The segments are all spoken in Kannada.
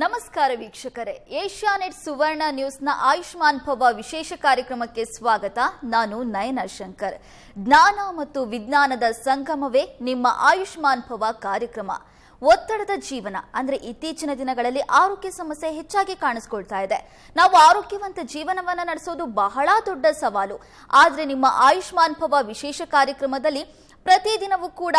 ನಮಸ್ಕಾರ ವೀಕ್ಷಕರೇ, ಏಷ್ಯಾನೆಟ್ ಸುವರ್ಣ ನ್ಯೂಸ್ನ ಆಯುಷ್ಮಾನ್ ಭವ ವಿಶೇಷ ಕಾರ್ಯಕ್ರಮಕ್ಕೆ ಸ್ವಾಗತ. ನಾನು ನಯನ ಶಂಕರ್. ಜ್ಞಾನ ಮತ್ತು ವಿಜ್ಞಾನದ ಸಂಗಮವೇ ನಿಮ್ಮ ಆಯುಷ್ಮಾನ್ ಭವ ಕಾರ್ಯಕ್ರಮ. ಒತ್ತಡದ ಜೀವನ ಅಂದ್ರೆ ಇತ್ತೀಚಿನ ದಿನಗಳಲ್ಲಿ ಆರೋಗ್ಯ ಸಮಸ್ಯೆ ಹೆಚ್ಚಾಗಿ ಕಾಣಿಸ್ಕೊಳ್ತಾ ಇದೆ. ನಾವು ಆರೋಗ್ಯವಂತ ಜೀವನವನ್ನ ನಡೆಸೋದು ಬಹಳ ದೊಡ್ಡ ಸವಾಲು. ಆದ್ರೆ ನಿಮ್ಮ ಆಯುಷ್ಮಾನ್ ಭವ ವಿಶೇಷ ಕಾರ್ಯಕ್ರಮದಲ್ಲಿ ಪ್ರತಿದಿನವೂ ಕೂಡ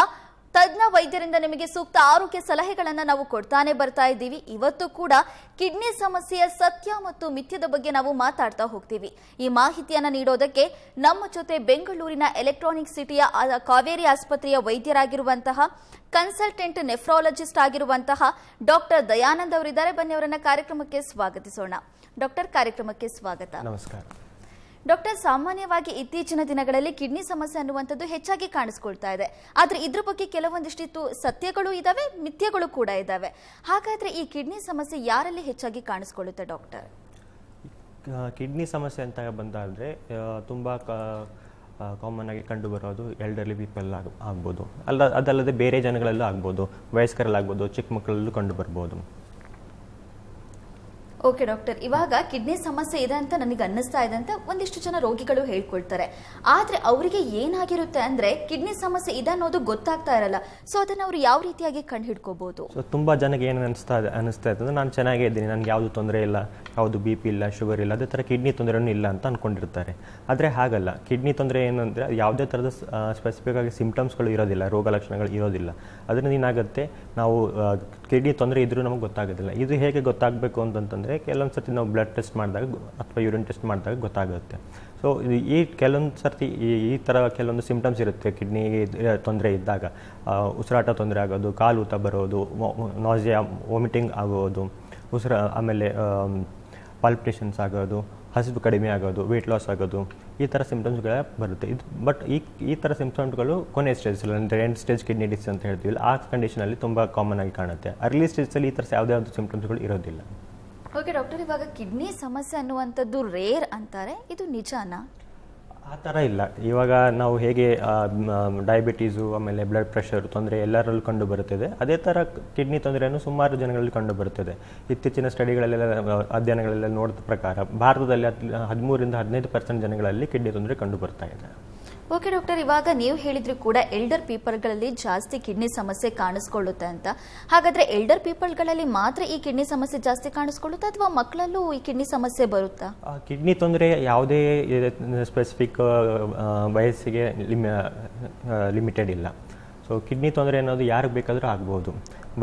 ತಜ್ಞ ವೈದ್ಯರಿಂದ ನಿಮಗೆ ಸೂಕ್ತ ಆರೋಗ್ಯ ಸಲಹೆಗಳನ್ನು ನಾವು ಕೊಡ್ತಾನೆ ಬರ್ತಾ ಇದ್ದೀವಿ. ಇವತ್ತು ಕೂಡ ಕಿಡ್ನಿ ಸಮಸ್ಯೆಯ ಸತ್ಯ ಮತ್ತು ಮಿಥ್ಯದ ಬಗ್ಗೆ ನಾವು ಮಾತಾಡ್ತಾ ಹೋಗ್ತೀವಿ. ಈ ಮಾಹಿತಿಯನ್ನು ನೀಡೋದಕ್ಕೆ ನಮ್ಮ ಜೊತೆ ಬೆಂಗಳೂರಿನ ಎಲೆಕ್ಟ್ರಾನಿಕ್ ಸಿಟಿಯ ಕಾವೇರಿ ಆಸ್ಪತ್ರೆಯ ವೈದ್ಯರಾಗಿರುವಂತಹ ಕನ್ಸಲ್ಟೆಂಟ್ ನೆಫ್ರಾಲಜಿಸ್ಟ್ ಆಗಿರುವಂತಹ ಡಾಕ್ಟರ್ ದಯಾನಂದ್ ಅವರಿದ್ದಾರೆ. ಬನ್ನಿ ಅವರನ್ನ ಕಾರ್ಯಕ್ರಮಕ್ಕೆ ಸ್ವಾಗತಿಸೋಣ. ಡಾಕ್ಟರ್, ಕಾರ್ಯಕ್ರಮಕ್ಕೆ ಸ್ವಾಗತ. ನಮಸ್ಕಾರ ಡಾಕ್ಟರ್, ಸಾಮಾನ್ಯವಾಗಿ ಇತ್ತೀಚಿನ ದಿನಗಳಲ್ಲಿ ಕಿಡ್ನಿ ಸಮಸ್ಯೆ ಅನ್ನುವಂಥದ್ದು ಹೆಚ್ಚಾಗಿ ಕಾಣಿಸ್ಕೊಳ್ತಾ ಇದೆ. ಆದ್ರೆ ಇದ್ರ ಬಗ್ಗೆ ಕೆಲವೊಂದಿಷ್ಟು ಸತ್ಯಗಳು ಇದಾವೆ, ಮಿಥ್ಯಗಳು ಕೂಡ ಇದಾವೆ. ಹಾಗಾದ್ರೆ ಈ ಕಿಡ್ನಿ ಸಮಸ್ಯೆ ಯಾರಲ್ಲಿ ಹೆಚ್ಚಾಗಿ ಕಾಣಿಸ್ಕೊಳ್ಳುತ್ತೆ ಡಾಕ್ಟರ್? ಕಿಡ್ನಿ ಸಮಸ್ಯೆ ಅಂತ ಬಂದಾದರೆ ತುಂಬ ಕಾಮನ್ ಆಗಿ ಕಂಡು ಬರೋದು ಎಲ್ಡರ್ಲಿ ಪೀಪಲ್ ಆಗ್ಬೋದು, ಅದಲ್ಲದೆ ಬೇರೆ ಜನಗಳಲ್ಲೂ ಆಗ್ಬೋದು, ವಯಸ್ಕರಲ್ಲಾಗ್ಬೋದು, ಚಿಕ್ಕ ಮಕ್ಕಳಲ್ಲೂ ಕಂಡು ಬರ್ಬೋದು. ಓಕೆ ಡಾಕ್ಟರ್, ಇವಾಗ ಕಿಡ್ನಿ ಸಮಸ್ಯೆ ಇದೆ ಅಂತ ನನಗೆ ಅನ್ನಿಸ್ತಾ ಇದೆ ಅಂತ ಒಂದಿಷ್ಟು ಜನ ರೋಗಿಗಳು ಹೇಳ್ಕೊಳ್ತಾರೆ. ಆದ್ರೆ ಅವರಿಗೆ ಏನಾಗಿರುತ್ತೆ ಅಂದ್ರೆ ಕಿಡ್ನಿ ಸಮಸ್ಯೆ ಇದೆ ಅನ್ನೋದು ಗೊತ್ತಾಗ್ತಾ ಇರಲ್ಲ. ಸೊ ಅದನ್ನ ಅವ್ರು ಯಾವ ರೀತಿಯಾಗಿ ಕಂಡು ಹಿಡ್ಕೋಬಹುದು? ಸೊ ತುಂಬ ಜನಕ್ಕೆ ಏನು ಅನಿಸ್ತಾ ಇದೆ ಅಂದ್ರೆ ನಾನು ಚೆನ್ನಾಗೇ ಇದ್ದೀನಿ, ನನಗೆ ಯಾವುದು ತೊಂದರೆ ಇಲ್ಲ, ಯಾವುದು ಬಿ ಪಿ ಇಲ್ಲ, ಶುಗರ್ ಇಲ್ಲ, ಅದೇ ಥರ ಕಿಡ್ನಿ ತೊಂದರೆನೂ ಇಲ್ಲ ಅಂತ ಅಂದ್ಕೊಂಡಿರ್ತಾರೆ. ಆದರೆ ಹಾಗಲ್ಲ. ಕಿಡ್ನಿ ತೊಂದರೆ ಏನಂದರೆ ಯಾವುದೇ ಥರದ ಸ್ಪೆಸಿಫಿಕ್ ಆಗಿ ಸಿಂಪ್ಟಮ್ಸ್ಗಳು ಇರೋದಿಲ್ಲ, ರೋಗ ಲಕ್ಷಣಗಳು ಇರೋದಿಲ್ಲ. ಅದರಿಂದ ಏನಾಗುತ್ತೆ, ನಾವು ಕಿಡ್ನಿ ತೊಂದರೆ ಇದ್ರೂ ನಮಗೆ ಗೊತ್ತಾಗೋದಿಲ್ಲ. ಇದು ಹೇಗೆ ಗೊತ್ತಾಗಬೇಕು ಅಂತಂದರೆ ಕೆಲವೊಂದು ಸರ್ತಿ ನಾವು ಬ್ಲಡ್ ಟೆಸ್ಟ್ ಮಾಡಿದಾಗ ಅಥವಾ ಯೂರಿನ್ ಟೆಸ್ಟ್ ಮಾಡಿದಾಗ ಗೊತ್ತಾಗುತ್ತೆ. ಸೊ ಈ ಕೆಲವೊಂದು ಸರ್ತಿ ಈ ಥರ ಕೆಲವೊಂದು ಸಿಂಪ್ಟಮ್ಸ್ ಇರುತ್ತೆ ಕಿಡ್ನಿಗೆ ತೊಂದರೆ ಇದ್ದಾಗ. ಉಸಿರಾಟ ತೊಂದರೆ ಆಗೋದು, ಕಾಲು ಊತ ಬರೋದು, ನಾಸಿಯಾ, ವಾಮಿಟಿಂಗ್ ಆಗೋದು, ಆಮೇಲೆ ಪಾಲ್ಪಿಟೇಷನ್ಸ್ ಆಗೋದು, ಹಸಿವು ಕಡಿಮೆ ಆಗೋದು, ವೆಯ್ಟ್ ಲಾಸ್ ಆಗೋದು, ಈ ಥರ ಸಿಂಪ್ಟಮ್ಸ್ಗಳ ಬರುತ್ತೆ. ಬಟ್ ಈ ಥರ ಸಿಂಪ್ಟಮ್ಸ್ಗಳು ಕೊನೆ ಸ್ಟೇಜಲ್ಲಿ ಅಂದರೆ ಎಂಡ್ ಸ್ಟೇಜ್ ಕಿಡ್ನಿ ಡಿಸೀಸ್ ಅಂತ ಹೇಳ್ತೀವಿ, ಆ ಕಂಡೀಷನಲ್ಲಿ ತುಂಬ ಕಾಮನ್ ಆಗಿ ಕಾಣುತ್ತೆ. ಅರ್ಲಿ ಸ್ಟೇಜಲ್ಲಿ ಈ ಥರ ಯಾವುದೇ ಸಿಂಪ್ಟಮ್ಸ್ಗಳು ಇರೋದಿಲ್ಲ. ಓಕೆ ಡಾಕ್ಟರ್, ಇವಾಗ ಕಿಡ್ನಿ ಸಮಸ್ಯೆ ಅನ್ನುವಂಥದ್ದು ರೇರ್ ಅಂತಾರೆ, ಇದು ನಿಜಾನಾ? ಆ ಥರ ಇಲ್ಲ. ಇವಾಗ ನಾವು ಹೇಗೆ ಡಯಾಬಿಟೀಸು ಆಮೇಲೆ ಬ್ಲಡ್ ಪ್ರೆಷರ್ ತೊಂದರೆ ಎಲ್ಲರಲ್ಲೂ ಕಂಡು ಬರುತ್ತದೆ, ಅದೇ ಥರ ಕಿಡ್ನಿ ತೊಂದರೆಯನ್ನು ಸುಮಾರು ಜನಗಳಲ್ಲಿ ಕಂಡು ಬರುತ್ತದೆ. ಇತ್ತೀಚಿನ ಸ್ಟಡಿಗಳಲ್ಲೆಲ್ಲ ಅಧ್ಯಯನಗಳೆಲ್ಲ ನೋಡಿದ ಪ್ರಕಾರ ಭಾರತದಲ್ಲಿ 13-15% ಜನಗಳಲ್ಲಿ ಕಿಡ್ನಿ ತೊಂದರೆ ಕಂಡು ಬರ್ತಾ ಇದೆ. ಓಕೆ ಡಾಕ್ಟರ್, ಇವಾಗ ನೀವು ಹೇಳಿದ್ರಿ ಕೂಡ ಎಲ್ಡರ್ ಪೀಪಲ್ಗಳಲ್ಲಿ ಜಾಸ್ತಿ ಕಿಡ್ನಿ ಸಮಸ್ಯೆ ಕಾಣಿಸ್ಕೊಳ್ಳುತ್ತೆ ಅಂತ. ಹಾಗಾದ್ರೆ ಎಲ್ಡರ್ ಪೀಪಲ್ಗಳಲ್ಲಿ ಮಾತ್ರ ಈ ಕಿಡ್ನಿ ಸಮಸ್ಯೆ ಜಾಸ್ತಿ ಕಾಣಿಸ್ಕೊಳ್ಳುತ್ತಾ ಅಥವಾ ಮಕ್ಕಳಲ್ಲೂ ಈ ಕಿಡ್ನಿ ಸಮಸ್ಯೆ ಬರುತ್ತಾ? ಕಿಡ್ನಿ ತೊಂದರೆ ಯಾವುದೇ ಸ್ಪೆಸಿಫಿಕ್ ವಯಸ್ಸಿಗೆ ಲಿಮಿಟೆಡ್ ಇಲ್ಲ. ಸೊ ಕಿಡ್ನಿ ತೊಂದರೆ ಅನ್ನೋದು ಯಾರಿಗೆ ಬೇಕಾದರೂ ಆಗ್ಬೋದು.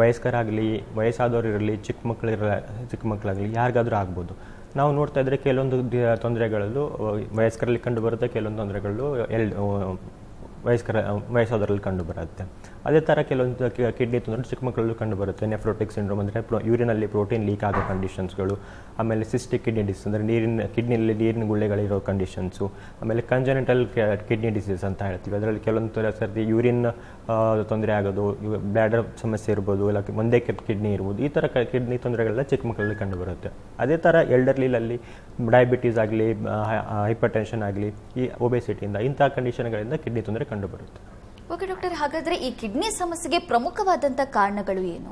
ವಯಸ್ಕರಾಗಲಿ, ವಯಸ್ಸಾದವರು ಇರಲಿ, ಚಿಕ್ಕ ಮಕ್ಕಳಾಗಲಿ, ಯಾರಿಗಾದರೂ ಆಗ್ಬೋದು. ನಾವು ನೋಡ್ತಾ ಇದ್ದರೆ ಕೆಲವೊಂದು ತೊಂದರೆಗಳಲ್ಲೂ ವಯಸ್ಕರಲ್ಲಿ ಕಂಡು ಬರುತ್ತೆ, ಕೆಲವೊಂದು ತೊಂದರೆಗಳು ವಯಸ್ಸಾದವರಲ್ಲಿ ಕಂಡು ಬರುತ್ತೆ. ಅದೇ ಥರ ಕೆಲವೊಂದು ಕಿಡ್ನಿ ತೊಂದರೆ ಚಿಕ್ಕ ಮಕ್ಕಳಲ್ಲೂ ಕಂಡು ಬರುತ್ತೆ. ನೆಫ್ರೋಟಿಕ್ ಸಿಂಡ್ರೋಮ್ ಅಂದರೆ ಯೂರಿನಲ್ಲಿ ಪ್ರೋಟೀನ್ ಲೀಕ್ ಆಗೋ ಕಂಡೀಷನ್ಸ್ಗಳು, ಆಮೇಲೆ ಸಿಸ್ಟಿಕ್ ಕಿಡ್ನಿ ಡಿಸೀಸ್ ಅಂದರೆ ಕಿಡ್ನಿಯಲ್ಲಿ ನೀರಿನ ಗುಳ್ಳೆಗಳಿರೋ ಕಂಡೀಷನ್ಸು, ಆಮೇಲೆ ಕಂಜನಿಟಲ್ ಕಿಡ್ನಿ ಡಿಸೀಸ್ ಅಂತ ಹೇಳ್ತೀವಿ. ಅದರಲ್ಲಿ ಕೆಲವೊಂದು ಸರ್ತಿ ಯೂರಿನ್ ತೊಂದರೆ ಆಗೋದು, ಬ್ಲ್ಯಾಡರ್ ಸಮಸ್ಯೆ ಇರ್ಬೋದು, ಇಲ್ಲ ಒಂದೇ ಕಿಡ್ನಿ ಇರ್ಬೋದು. ಈ ಥರ ಕಿಡ್ನಿ ತೊಂದರೆಗಳೆಲ್ಲ ಚಿಕ್ಕ ಮಕ್ಕಳಲ್ಲಿ ಕಂಡು ಬರುತ್ತೆ. ಅದೇ ಥರ ಎಲ್ಡರ್ಲಿಯಲ್ಲಿ ಡಯಾಬಿಟೀಸ್ ಆಗಲಿ, ಹೈಪರ್ ಟೆನ್ಷನ್ ಆಗಲಿ, ಈ ಒಬೆಸಿಟಿಯಿಂದ ಇಂಥ ಕಂಡೀಷನ್ಗಳಿಂದ ಕಿಡ್ನಿ ತೊಂದರೆ ಕಂಡು ಬರುತ್ತೆ. ಓಕೆ ಡಾಕ್ಟರ್, ಹಾಗಾದ್ರೆ ಈ ಕಿಡ್ನಿ ಸಮಸ್ಯೆಗೆ ಪ್ರಮುಖವಾದಂಥ ಕಾರಣಗಳು ಏನು?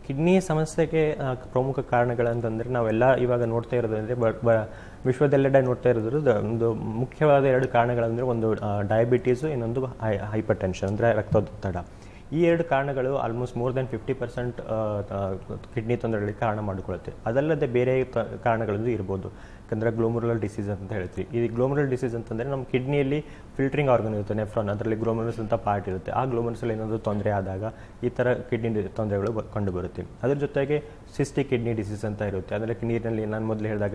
ಕಿಡ್ನಿ ಸಮಸ್ಯೆಗೆ ಪ್ರಮುಖ ಕಾರಣಗಳಂತಂದರೆ ನಾವೆಲ್ಲ ಇವಾಗ ನೋಡ್ತಾ ಇರೋದಂದರೆ ವಿಶ್ವದೆಲ್ಲೆಡೆ ನೋಡ್ತಾ ಇರೋದು ಒಂದು ಮುಖ್ಯವಾದ 2 ಕಾರಣಗಳಂದರೆ ಒಂದು ಡಯಾಬಿಟೀಸು, ಇನ್ನೊಂದು ಹೈಪರ್ ಟೆನ್ಷನ್ ಅಂದರೆ ರಕ್ತದೊತ್ತಡ. ಈ 2 ಕಾರಣಗಳು ಆಲ್ಮೋಸ್ಟ್ ಮೋರ್ ದೆನ್ 50% ಕಿಡ್ನಿ ತೊಂದರೆಗಳಿಗೆ ಕಾರಣ ಮಾಡಿಕೊಳ್ಳುತ್ತೆ. ಅದಲ್ಲದೆ ಬೇರೆ ಕಾರಣಗಳದ್ದು ಇರ್ಬೋದು. ಯಾಕಂದರೆ ಗ್ಲೋಮರುಲರ್ ಡಿಸೀಸ್ ಅಂತ ಹೇಳ್ತೀವಿ. ಈ ಗ್ಲೋಮರುಲರ್ ಡಿಸೀಸ್ ಅಂತಂದರೆ ನಮ್ಮ ಕಿಡ್ನಿಯಲ್ಲಿ ಫಿಲ್ಟ್ರಿಂಗ್ ಆರ್ಗನ್ ಇರುತ್ತೆ, ನೆಫ್ರಾನ್, ಅದರಲ್ಲಿ ಗ್ಲೋಮರುಲ್ಸ್ ಅಂತ ಪಾರ್ಟ್ ಇರುತ್ತೆ. ಆ ಗ್ಲೋಮರುಲ್ಸಲ್ಲಿ ಏನಾದರೂ ತೊಂದರೆ ಆದಾಗ ಈ ಥರ ಕಿಡ್ನಿ ತೊಂದರೆಗಳು ಕಂಡು ಬರುತ್ತೆ. ಅದ್ರ ಜೊತೆಗೆ ಸಿಸ್ಟಿಕ್ ಕಿಡ್ನಿ ಡಿಸೀಸ್ ಅಂತ ಇರುತ್ತೆ. ಅಂದರೆ ನೀರಿನಲ್ಲಿ ನಾನು ಮೊದಲು ಹೇಳಿದಾಗ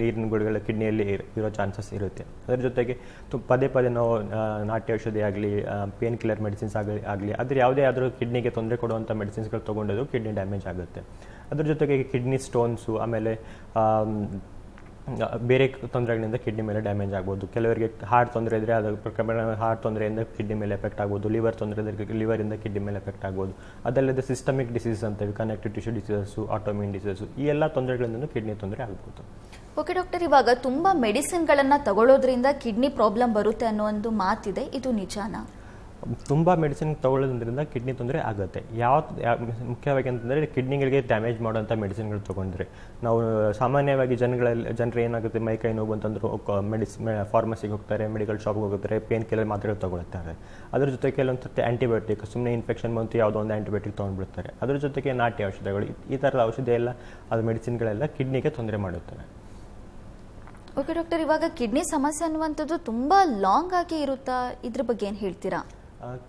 ನೀರಿನ ಗುಳಿಗಳ ಕಿಡ್ನಿಯಲ್ಲಿ ಇರೋ ಚಾನ್ಸಸ್ ಇರುತ್ತೆ. ಅದರ ಜೊತೆಗೆ ಪದೇ ನಾವು ನಾಟಿ ಔಷಧಿ ಆಗಲಿ, ಪೇನ್ ಕಿಲ್ಲರ್ ಮೆಡಿಸಿನ್ಸ್ ಆಗಲಿ ಆದರೆ ಯಾವುದೇ ಆದರೂ ಕಿಡ್ನಿಗೆ ತೊಂದರೆ ಕೊಡುವಂಥ ಮೆಡಿಸಿನ್ಸ್ಗಳು ತೊಗೊಂಡಿದ್ರು ಕಿಡ್ನಿ ಡ್ಯಾಮೇಜ್ ಆಗುತ್ತೆ. ಅದ್ರ ಜೊತೆಗೆ ಕಿಡ್ನಿ ಸ್ಟೋನ್ಸು, ಆಮೇಲೆ ಬೇರೆ ತೊಂದರೆಗಳಿಂದ ಕಿಡ್ನಿ ಮೇಲೆ ಡ್ಯಾಮೇಜ್ ಆಗ್ಬೋದು. ಕೆಲವರಿಗೆ ಹಾರ್ಟ್ ತೊಂದರೆ ಇದ್ದರೆ ಅದರ ಪ್ರಕಾರ ಹಾರ್ಟ್ ತೊಂದರೆಯಿಂದ ಕಿಡ್ನಿ ಮೇಲೆ ಎಫೆಕ್ಟ್ ಆಗ್ಬೋದು. ಲಿವರ್ ತೊಂದರೆ ಇದ್ದರೆ ಲಿವರಿಂದ ಕಿಡ್ನಿ ಮೇಲೆ ಎಫೆಕ್ಟ್ ಆಗ್ಬೋದು. ಅದಲ್ಲದೆ ಸಿಸ್ಟಮಿಕ್ ಡಿಸೀಸ್ ಅಂತೀವಿ, connective tissue disease, autoimmune disease, ಈ ಎಲ್ಲ ತೊಂದರೆಗಳಿಂದ ಕಿಡ್ನಿ ತೊಂದರೆ ಆಗ್ಬೋದು. ಓಕೆ ಡಾಕ್ಟರ್, ಇವಾಗ ತುಂಬ ಮೆಡಿಸಿನ್ಗಳನ್ನು ತಗೊಳ್ಳೋದ್ರಿಂದ ಕಿಡ್ನಿ ಪ್ರಾಬ್ಲಮ್ ಬರುತ್ತೆ ಅನ್ನೋ ಒಂದು ಮಾತಿದೆ, ಇದು ನಿಜಾನಾ? ತುಂಬ ಮೆಡಿಸಿನ್ ತೊಗೊಳ್ಳೋದ್ರಿಂದ ಕಿಡ್ನಿ ತೊಂದರೆ ಆಗುತ್ತೆ. ಮುಖ್ಯವಾಗಿ ಅಂತಂದರೆ ಕಿಡ್ನಿಗಳಿಗೆ ಡ್ಯಾಮೇಜ್ ಮಾಡುವಂಥ ಮೆಡಿಸಿನ್ಗಳು ತೊಗೊಂಡ್ರೆ ನಾವು ಸಾಮಾನ್ಯವಾಗಿ ಜನರು ಏನಾಗುತ್ತೆ ಮೈಕೈ ನೋವು ಅಂತಂದ್ರು ಫಾರ್ಮಸಿಗೆ ಹೋಗ್ತಾರೆ, ಮೆಡಿಕಲ್ ಶಾಪ್ಗೆ ಹೋಗ್ತಾರೆ, ಪೇನ್ ಕಿಲ್ಲರ್ ಮಾತ್ರೆಗಳು ತೊಗೊಳ್ತಾರೆ. ಅದ್ರ ಜೊತೆಗೆ ಕೆಲವೊಂದು ಸರ್ತಿ ಆ್ಯಂಟಿಬಯೋಟಿಕ್, ಸುಮ್ಮನೆ ಇನ್ಫೆಕ್ಷನ್ ಬಂತು ಯಾವುದೋ ಒಂದು ಆ್ಯಂಟಿಬಯೋಟಿಕ್ ತೊಗೊಂಡ್ಬಿಡ್ತಾರೆ. ಅದ್ರ ಜೊತೆಗೆ ನಾಟಿ ಔಷಧಗಳು, ಈ ಥರದ ಔಷಧಿ ಎಲ್ಲ ಅದು ಮೆಡಿಸಿನ್ಗಳೆಲ್ಲ ಕಿಡ್ನಿಗೆ ತೊಂದರೆ ಮಾಡುತ್ತವೆ. ಓಕೆ ಡಾಕ್ಟರ್, ಇವಾಗ ಕಿಡ್ನಿ ಸಮಸ್ಯೆ ಅನ್ನುವಂಥದ್ದು ತುಂಬ ಲಾಂಗ್ ಆಗಿ ಇರುತ್ತಾ? ಇದ್ರ ಬಗ್ಗೆ ಏನು ಹೇಳ್ತೀರಾ?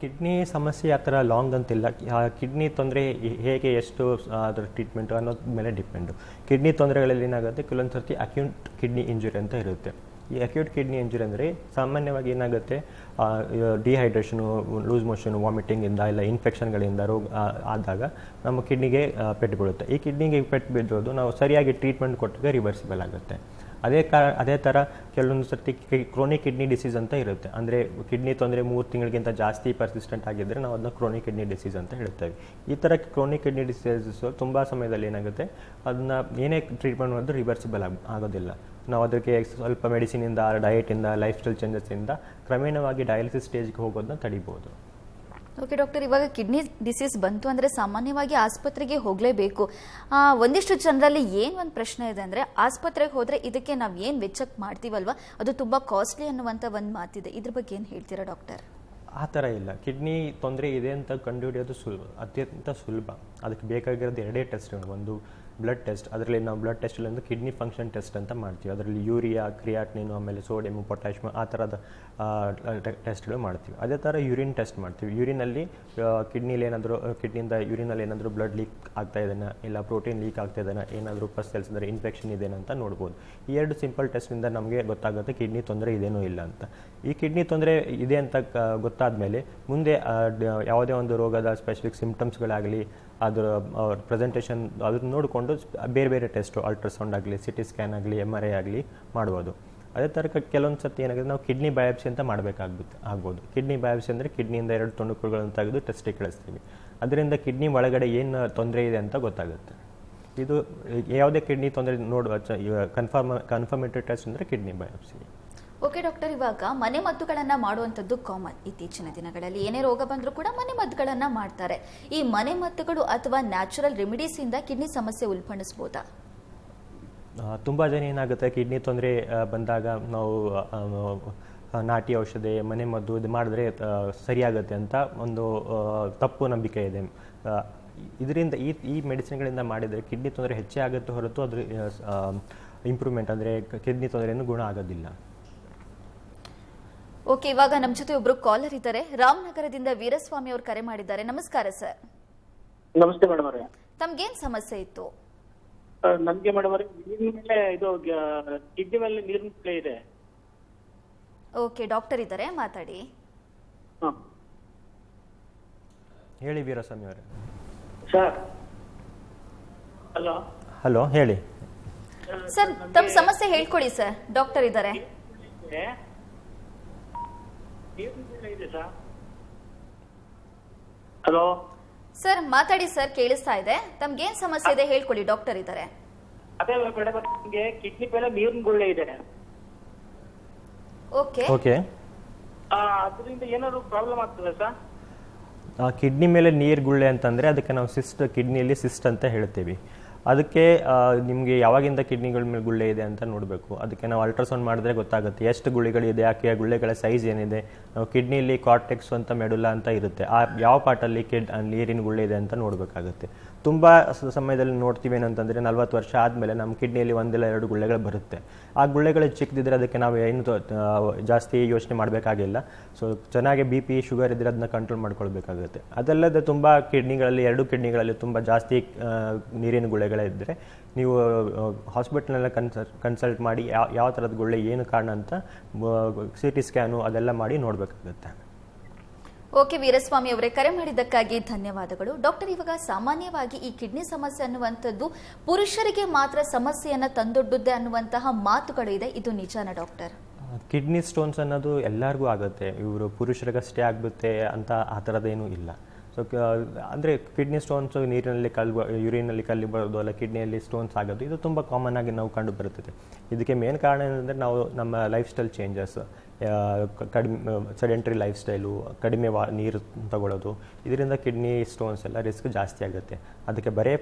ಕಿಡ್ನಿ ಸಮಸ್ಯೆ ಆ ಥರ ಲಾಂಗ್ ಅಂತಿಲ್ಲ. ಕಿಡ್ನಿ ತೊಂದರೆ ಹೇಗೆ ಎಷ್ಟು ಅದರ ಟ್ರೀಟ್ಮೆಂಟು ಅನ್ನೋದ್ರ ಮೇಲೆ ಡಿಪೆಂಡು. ಕಿಡ್ನಿ ತೊಂದರೆಗಳಲ್ಲಿ ಏನಾಗುತ್ತೆ, ಕೆಲವೊಂದು ಸರ್ತಿ ಅಕ್ಯೂಟ್ ಕಿಡ್ನಿ ಇಂಜುರಿ ಅಂತ ಇರುತ್ತೆ. ಈ ಅಕ್ಯೂಟ್ ಕಿಡ್ನಿ ಇಂಜುರಿ ಅಂದರೆ ಸಾಮಾನ್ಯವಾಗಿ ಏನಾಗುತ್ತೆ, ಡಿಹೈಡ್ರೇಷನು, ಲೂಸ್ ಮೋಷನು, ವಾಮಿಟಿಂಗಿಂದ ಇಲ್ಲ ಇನ್ಫೆಕ್ಷನ್ಗಳಿಂದ ರೋಗ ಆದಾಗ ನಮ್ಮ ಕಿಡ್ನಿಗೆ ಪೆಟ್ಟು ಬೀಳುತ್ತೆ. ಈ ಕಿಡ್ನಿಗೆ ಪೆಟ್ಟು ಬಿದ್ದೋದು ನಾವು ಸರಿಯಾಗಿ ಟ್ರೀಟ್ಮೆಂಟ್ ಕೊಟ್ಟಾಗ ರಿವರ್ಸಿಬಲ್ ಆಗುತ್ತೆ. ಅದೇ ಥರ ಕೆಲವೊಂದು ಸರ್ತಿ ಕ್ರೋನಿಕ್ ಕಿಡ್ನಿ ಡಿಸೀಸ್ ಅಂತ ಇರುತ್ತೆ. ಅಂದರೆ ಕಿಡ್ನಿ ತೊಂದರೆ 3 ತಿಂಗಳಿಗಿಂತ ಜಾಸ್ತಿ ಪರ್ಸಿಸ್ಟೆಂಟ್ ಆಗಿದ್ದರೆ ನಾವು ಅದನ್ನ ಕ್ರೋನಿಕ್ ಕಿಡ್ನಿ ಡಿಸೀಸ್ ಅಂತ ಹೇಳ್ತೇವೆ. ಈ ಥರ ಕ್ರೋನಿಕ್ ಕಿಡ್ನಿ ಡಿಸೀಸಸ್ ತುಂಬ ಸಮಯದಲ್ಲಿ ಏನಾಗುತ್ತೆ, ಅದನ್ನ ಏನೇ ಟ್ರೀಟ್ಮೆಂಟ್ ಮಾಡಿದ್ರು ರಿವರ್ಸಿಬಲ್ ಆಗೋದಿಲ್ಲ. ನಾವು ಅದಕ್ಕೆ ಸ್ವಲ್ಪ ಮೆಡಿಸಿನಿಂದ, ಡಯಟಿಂದ, ಲೈಫ್ ಸ್ಟೈಲ್ ಚೇಂಜಸ್ಸಿಂದ ಕ್ರಮೇಣವಾಗಿ ಡಯಾಲಿಸಿಸ್ ಸ್ಟೇಜ್ಗೆ ಹೋಗೋದನ್ನ ತಡಿಬೋದು. ಓಕೆ ಡಾಕ್ಟರ್, ಇವಾಗ ಕಿಡ್ನಿ ಡಿಸೀಸ್ ಬಂತು ಅಂದರೆ ಸಾಮಾನ್ಯವಾಗಿ ಆಸ್ಪತ್ರೆಗೆ ಹೋಗಲೇಬೇಕು. ಒಂದಿಷ್ಟು ಜನರಲ್ಲಿ ಏನು ಒಂದು ಪ್ರಶ್ನೆ ಇದೆ ಅಂದರೆ, ಆಸ್ಪತ್ರೆಗೆ ಹೋದರೆ ಇದಕ್ಕೆ ನಾವು ಏನು ವೆಚ್ಚಕ್ಕೆ ಮಾಡ್ತೀವಲ್ವ ಅದು ತುಂಬ ಕಾಸ್ಟ್ಲಿ ಅನ್ನುವಂಥ ಒಂದು ಮಾತಿದೆ. ಇದ್ರ ಬಗ್ಗೆ ಏನು ಹೇಳ್ತೀರಾ ಡಾಕ್ಟರ್? ಆ ಥರ ಇಲ್ಲ. ಕಿಡ್ನಿ ತೊಂದರೆ ಇದೆ ಅಂತ ಕಂಡುಹಿಡಿಯೋದು ಅತ್ಯಂತ ಸುಲಭ. ಅದಕ್ಕೆ ಬೇಕಾಗಿರೋದು 2 ಟೆಸ್ಟ್ಗಳು. ಒಂದು ಬ್ಲಡ್ ಟೆಸ್ಟ್, ಅದರಲ್ಲಿ ನಾವು ಬ್ಲಡ್ ಟೆಸ್ಟಲ್ಲಿ ಒಂದು ಕಿಡ್ನಿ ಫಂಕ್ಷನ್ ಟೆಸ್ಟ್ ಅಂತ ಮಾಡ್ತೀವಿ. ಅದರಲ್ಲಿ ಯೂರಿಯಾ, ಕ್ರಿಯಾಟಿನಿನ್, ಆಮೇಲೆ ಸೋಡಿಯಮ್, ಪೊಟ್ಯಾಷಿಯಮ್ ಆ ಥರದ ಟೆಸ್ಟ್ಗಳು ಮಾಡ್ತೀವಿ. ಅದೇ ಥರ ಯೂರಿನ್ ಟೆಸ್ಟ್ ಮಾಡ್ತೀವಿ. ಯೂರಿನಲ್ಲಿ ಕಿಡ್ನಿಯಿಂದ ಯೂರಿನಲ್ಲಿ ಏನಾದರೂ ಬ್ಲಡ್ ಲೀಕ್ ಆಗ್ತಾ ಇದೆನಾ, ಇಲ್ಲ ಪ್ರೋಟೀನ್ ಲೀಕ್ ಆಗ್ತಾ ಇದೆನಾ, ಏನಾದರೂ ಪಸ್ ಸೆಲ್ಸ್ ಅಂದರೆ ಇನ್ಫೆಕ್ಷನ್ ಇದೆನಾ ಅಂತ ನೋಡ್ಬೋದು. ಈ 2 ಸಿಂಪಲ್ ಟೆಸ್ಟಿಂದ ನಮಗೆ ಗೊತ್ತಾಗುತ್ತೆ ಕಿಡ್ನಿ ತೊಂದರೆ ಇದೇನೋ ಇಲ್ಲ ಅಂತ. ಈ ಕಿಡ್ನಿ ತೊಂದರೆ ಇದೆ ಅಂತ ಗೊತ್ತಾದಮೇಲೆ ಮುಂದೆ ಯಾವುದೇ ಒಂದು ರೋಗದ ಸ್ಪೆಸಿಫಿಕ್ ಸಿಂಪ್ಟಮ್ಸ್ಗಳಾಗಲಿ, ಅದರ ಪ್ರೆಸೆಂಟೇಷನ್ ಅದನ್ನು ನೋಡಿಕೊಂಡು ಬೇರೆ ಬೇರೆ ಟೆಸ್ಟು, ಅಲ್ಟ್ರಾಸೌಂಡ್ ಆಗಲಿ, CT ಸ್ಕ್ಯಾನ್ ಆಗಲಿ, MRI ಆಗಲಿ ಮಾಡ್ಬೋದು. ಅದೇ ಥರ ಕೆಲವೊಂದು ಸರ್ತಿ ಏನಾಗುತ್ತೆ, ನಾವು ಕಿಡ್ನಿ ಬಯಾಪ್ಸಿ ಅಂತ ಆಗ್ಬೋದು. ಕಿಡ್ನಿ ಬಯಾಪ್ಸಿ ಅಂದರೆ ಕಿಡ್ನಿಯಿಂದ 2 ತುಣುಕುಗಳನ್ನು ತೆಗೆದು ಟೆಸ್ಟಿಗೆ ಕಳಿಸ್ತೀವಿ. ಅದರಿಂದ ಕಿಡ್ನಿ ಒಳಗಡೆ ಏನು ತೊಂದರೆ ಇದೆ ಅಂತ ಗೊತ್ತಾಗುತ್ತೆ. ಇದು ಯಾವುದೇ ಕಿಡ್ನಿ ತೊಂದರೆ ನೋಡುವ ಕನ್ಫರ್ಮೇಟರಿ ಟೆಸ್ಟ್ ಅಂದರೆ ಕಿಡ್ನಿ ಬಯಾಪ್ಸಿ. ಓಕೆ ಡಾಕ್ಟರ್, ಇವಾಗ ಮನೆ ಮದ್ದುಗಳನ್ನು ಮಾಡುವಂಥದ್ದು ಕಾಮನ್. ಇತ್ತೀಚಿನ ದಿನಗಳಲ್ಲಿ ಏನೇ ರೋಗ ಬಂದರೂ ಕೂಡ ಮನೆ ಮದ್ದುಗಳನ್ನು ಮಾಡ್ತಾರೆ. ಈ ಮನೆ ಮದ್ದುಗಳು ಅಥವಾ ನ್ಯಾಚುರಲ್ ರೆಮಿಡೀಸಿಂದ ಕಿಡ್ನಿ ಸಮಸ್ಯೆ ಉಲ್ಬಣಿಸ್ಬೋದಾ? ತುಂಬ ಜನ ಏನಾಗುತ್ತೆ, ಕಿಡ್ನಿ ತೊಂದರೆ ಬಂದಾಗ ನಾವು ನಾಟಿ ಔಷಧಿ, ಮನೆ ಮದ್ದು ಇದು ಮಾಡಿದ್ರೆ ಸರಿಯಾಗುತ್ತೆ ಅಂತ ಒಂದು ತಪ್ಪು ನಂಬಿಕೆ ಇದೆ. ಇದರಿಂದ ಈ ಮೆಡಿಸಿನ್ಗಳಿಂದ ಮಾಡಿದರೆ ಕಿಡ್ನಿ ತೊಂದರೆ ಹೆಚ್ಚೇ ಆಗುತ್ತೆ ಹೊರತು ಅದ್ರ ಇಂಪ್ರೂವ್ಮೆಂಟ್ ಅಂದರೆ ಕಿಡ್ನಿ ತೊಂದರೆಯನ್ನು ಗುಣ ಆಗೋದಿಲ್ಲ. ಓಕೆ, ಇವಾಗ ನಮ್ಮ ಜೊತೆ ಒಬ್ರು ಕಾಲರ್ ಇದ್ದಾರೆ. ರಾಮನಗರದಿಂದ ವೀರಸ್ವಾಮಿ ಅವರು ಕರೆ ಮಾಡಿದ್ದಾರೆ. ನಮಸ್ಕಾರ ಸರ್. ನಮಸ್ತೆ ಮೇಡಮ್ ಅವರೇ. ತಮ್ಗೇನ್ ಸಮಸ್ಯೆ ಇತ್ತು? ನನ್ಗೆ ಮೇಡಮ್ ಅವರೇ ನೀರಿನ ಮೇಲೆ ಇದು ಕಿಡ್ನಿ ಮೇಲೆ ನೀರಿನ ಪ್ಲೇ ಇದೆ. ಓಕೆ, ಡಾಕ್ಟರ್ ಇದ್ದಾರೆ, ಮಾತಾಡಿ. ಹೇಳಿ ವೀರಸ್ವಾಮಿ ಅವರೇ. Sir hello. ಹಲೋ, ಹೇಳಿ ಸರ್. ತಮ್ಮ ಸಮಸ್ಯೆ ಹೇಳ್ಕೊಡಿ ಸರ್, ಡಾಕ್ಟರ್ ಇದ್ದಾರೆ. ಹಲೋ ಸರ್, ಮಾತಾಡಿ ಸರ್, ಕೇಳಿಸ್ತಾ ಇದೆ. ತಮ್ಗೇನ್ ಸಮಸ್ಯೆ ಇದೆ ಹೇಳ್ಕೊಡಿ, ಡಾಕ್ಟರ್ ಇದ್ದಾರೆ. ಅದೇ ಮೇಡಮ್, ನಿಮಗೆ ಕಿಡ್ನಿ ಮೇಲೆ ನೀರಿನ ಗುಳ್ಳೆ ಇದೆ. Okay okay. ಅದರಿಂದ ಏನಾದ್ರು ಪ್ರಾಬ್ಲಮ್ ಆಗ್ತದೆ ಸರ್? ಕಿಡ್ನಿ ಮೇಲೆ ನೀರು ಗುಳ್ಳೆ ಅಂತಂದರೆ ಅದಕ್ಕೆ ನಾವು ಕಿಡ್ನಿಯಲ್ಲಿ ಸಿಸ್ಟ್ ಅಂತ ಹೇಳ್ತೀವಿ. ಅದಕ್ಕೆ ನಿಮಗೆ ಯಾವಾಗಿಂದ ಕಿಡ್ನಿಗಳ ಮೇಲೆ ಗುಳ್ಳೆ ಇದೆ ಅಂತ ನೋಡಬೇಕು. ಅದಕ್ಕೆ ನಾವು ಅಲ್ಟ್ರಾಸೌಂಡ್ ಮಾಡಿದ್ರೆ ಗೊತ್ತಾಗುತ್ತೆ ಎಷ್ಟು ಗುಳ್ಳೆಗಳಿದೆ, ಯಾಕೆ ಆ ಗುಳ್ಳೆಗಳ ಸೈಜ್ ಏನಿದೆ. ನಾವು ಕಿಡ್ನಿಯಲ್ಲಿ ಕಾರ್ಟೆಕ್ಸ್ ಅಂತ ಮೆಡುಲಾ ಅಂತ ಇರುತ್ತೆ, ಆ ಯಾವ ಪಾರ್ಟಲ್ಲಿ ನೀರಿನ ಗುಳ್ಳೆ ಇದೆ ಅಂತ ನೋಡಬೇಕಾಗುತ್ತೆ. ತುಂಬ ಸಮಯದಲ್ಲಿ ನೋಡ್ತೀವಿ ಏನಂತಂದರೆ 40 ವರ್ಷ ಆದಮೇಲೆ ನಮ್ಮ ಕಿಡ್ನಿಯಲ್ಲಿ 1 ಇಲ್ಲ 2 ಗುಳ್ಳೆಗಳು ಬರುತ್ತೆ. ಆ ಗುಳ್ಳೆಗಳು ಚಿಕ್ಕದಿದ್ರೆ ಅದಕ್ಕೆ ನಾವು ಏನು ಜಾಸ್ತಿ ಯೋಚನೆ ಮಾಡಬೇಕಾಗಿಲ್ಲ. ಸೊ ಚೆನ್ನಾಗಿ BP, ಶುಗರ್ ಇದ್ದರೆ ಅದನ್ನ ಕಂಟ್ರೋಲ್ ಮಾಡ್ಕೊಳ್ಬೇಕಾಗುತ್ತೆ. ಅದಲ್ಲದೆ ತುಂಬ ಕಿಡ್ನಿಗಳಲ್ಲಿ 2 ಕಿಡ್ನಿಗಳಲ್ಲಿ ತುಂಬ ಜಾಸ್ತಿ ನೀರಿನ ಗುಳ್ಳೆಗಳೇ ಇದ್ದರೆ ನೀವು ಹಾಸ್ಪಿಟಲ್ನೆಲ್ಲ ಕನ್ಸಲ್ಟ್ ಮಾಡಿ ಯಾವ ಥರದ ಗುಳ್ಳೆ ಏನು ಕಾರಣ ಅಂತ CT ಸ್ಕ್ಯಾನು ಅದೆಲ್ಲ ಮಾಡಿ ನೋಡಬೇಕಾಗುತ್ತೆ. ಓಕೆ ವೀರಸ್ವಾಮಿ ಅವರೇ, ಕರೆ ಮಾಡಿದ್ದಕ್ಕಾಗಿ ಧನ್ಯವಾದಗಳು. ಡಾಕ್ಟರ್, ಇವಾಗ ಸಾಮಾನ್ಯವಾಗಿ ಈ ಕಿಡ್ನಿ ಸಮಸ್ಯೆ ಅನ್ನುವಂಥದ್ದು ಪುರುಷರಿಗೆ ಮಾತ್ರ ಸಮಸ್ಯೆಯನ್ನು ತಂದೊಡ್ಡುತ್ತೆ ಅನ್ನುವಂತಹ ಮಾತುಗಳು ಇದೆ, ಇದು ನಿಜಾನ ಡಾಕ್ಟರ್? ಕಿಡ್ನಿ ಸ್ಟೋನ್ಸ್ ಅನ್ನೋದು ಎಲ್ಲರಿಗೂ ಆಗುತ್ತೆ, ಇವರು ಪುರುಷರಿಗಷ್ಟೇ ಆಗುತ್ತೆ ಅಂತ ಆ ಥರದ್ದೇನೂ ಇಲ್ಲ. ಸೊ ಅಂದರೆ ಕಿಡ್ನಿ ಸ್ಟೋನ್ಸು ನೀರಿನಲ್ಲಿ ಯೂರಿನಲ್ಲಿ ಕಲ್ಲಿ ಬರೋದು, ಅಲ್ಲ ಕಿಡ್ನಿಯಲ್ಲಿ ಸ್ಟೋನ್ಸ್ ಆಗೋದು, ಇದು ತುಂಬ ಕಾಮನ್ ಆಗಿ ನಾವು ಕಂಡು ಬರುತ್ತದೆ. ಇದಕ್ಕೆ ಮೇನ್ ಕಾರಣ ಏನಂದರೆ ನಾವು ನಮ್ಮ ಲೈಫ್ ಸ್ಟೈಲ್ ಚೇಂಜಸ್, ಕಡಿಮೆ ಸೆಡೆಂಟ್ರಿ ಲೈಫ್ ಸ್ಟೈಲು, ಕಡಿಮೆ ನೀರು ತಗೊಳ್ಳೋದು, ಇದರಿಂದ ಕಿಡ್ನಿ ಸ್ಟೋನ್ಸ್ ಎಲ್ಲ ರಿಸ್ಕ್ ಜಾಸ್ತಿ ಆಗುತ್ತೆ. ಅದಕ್ಕೆ ಬರೀ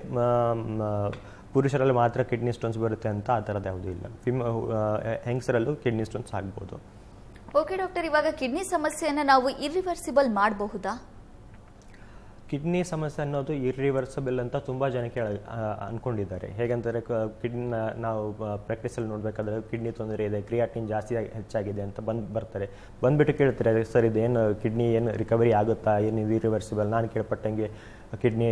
ಪುರುಷರಲ್ಲಿ ಮಾತ್ರ ಕಿಡ್ನಿ ಸ್ಟೋನ್ಸ್ ಬರುತ್ತೆ ಅಂತ ಆ ಥರದ್ದು ಯಾವುದೂ ಇಲ್ಲ. ಹೆಂಗಸರಲ್ಲೂ ಕಿಡ್ನಿ ಸ್ಟೋನ್ಸ್ ಆಗ್ಬೋದು. ಓಕೆ ಡಾಕ್ಟರ್, ಇವಾಗ ಕಿಡ್ನಿ ಸಮಸ್ಯೆಯನ್ನು ನಾವು ಇರ್ರಿವರ್ಸಿಬಲ್ ಮಾಡಬಹುದಾ? ಕಿಡ್ನಿ ಸಮಸ್ಯೆ ಅನ್ನೋದು ಇರ್ರಿವರ್ಸಬಲ್ ಅಂತ ತುಂಬ ಜನಕ್ಕೆ ಅಂದ್ಕೊಂಡಿದ್ದಾರೆ. ಹೇಗಂದರೆ ಕಿಡ್ನಿ ನಾವು ಪ್ರಾಕ್ಟೀಸಲ್ಲಿ ನೋಡಬೇಕಾದ್ರೆ ಕಿಡ್ನಿ ತೊಂದರೆ ಇದೆ, ಕ್ರಿಯಾಟಿನ್ ಜಾಸ್ತಿ ಹೆಚ್ಚಾಗಿದೆ ಅಂತ ಬಂದುಬಿಟ್ಟು ಕೇಳ್ತಾರೆ, ಸರ್ ಇದೇನು ಕಿಡ್ನಿ ಏನು ರಿಕವರಿ ಆಗುತ್ತಾ, ಏನು ಇರ್ರಿವರ್ಸಿಬಲ್? ನಾನು ಕೇಳ್ಪಟ್ಟಂಗೆ ಕಿಡ್ನಿ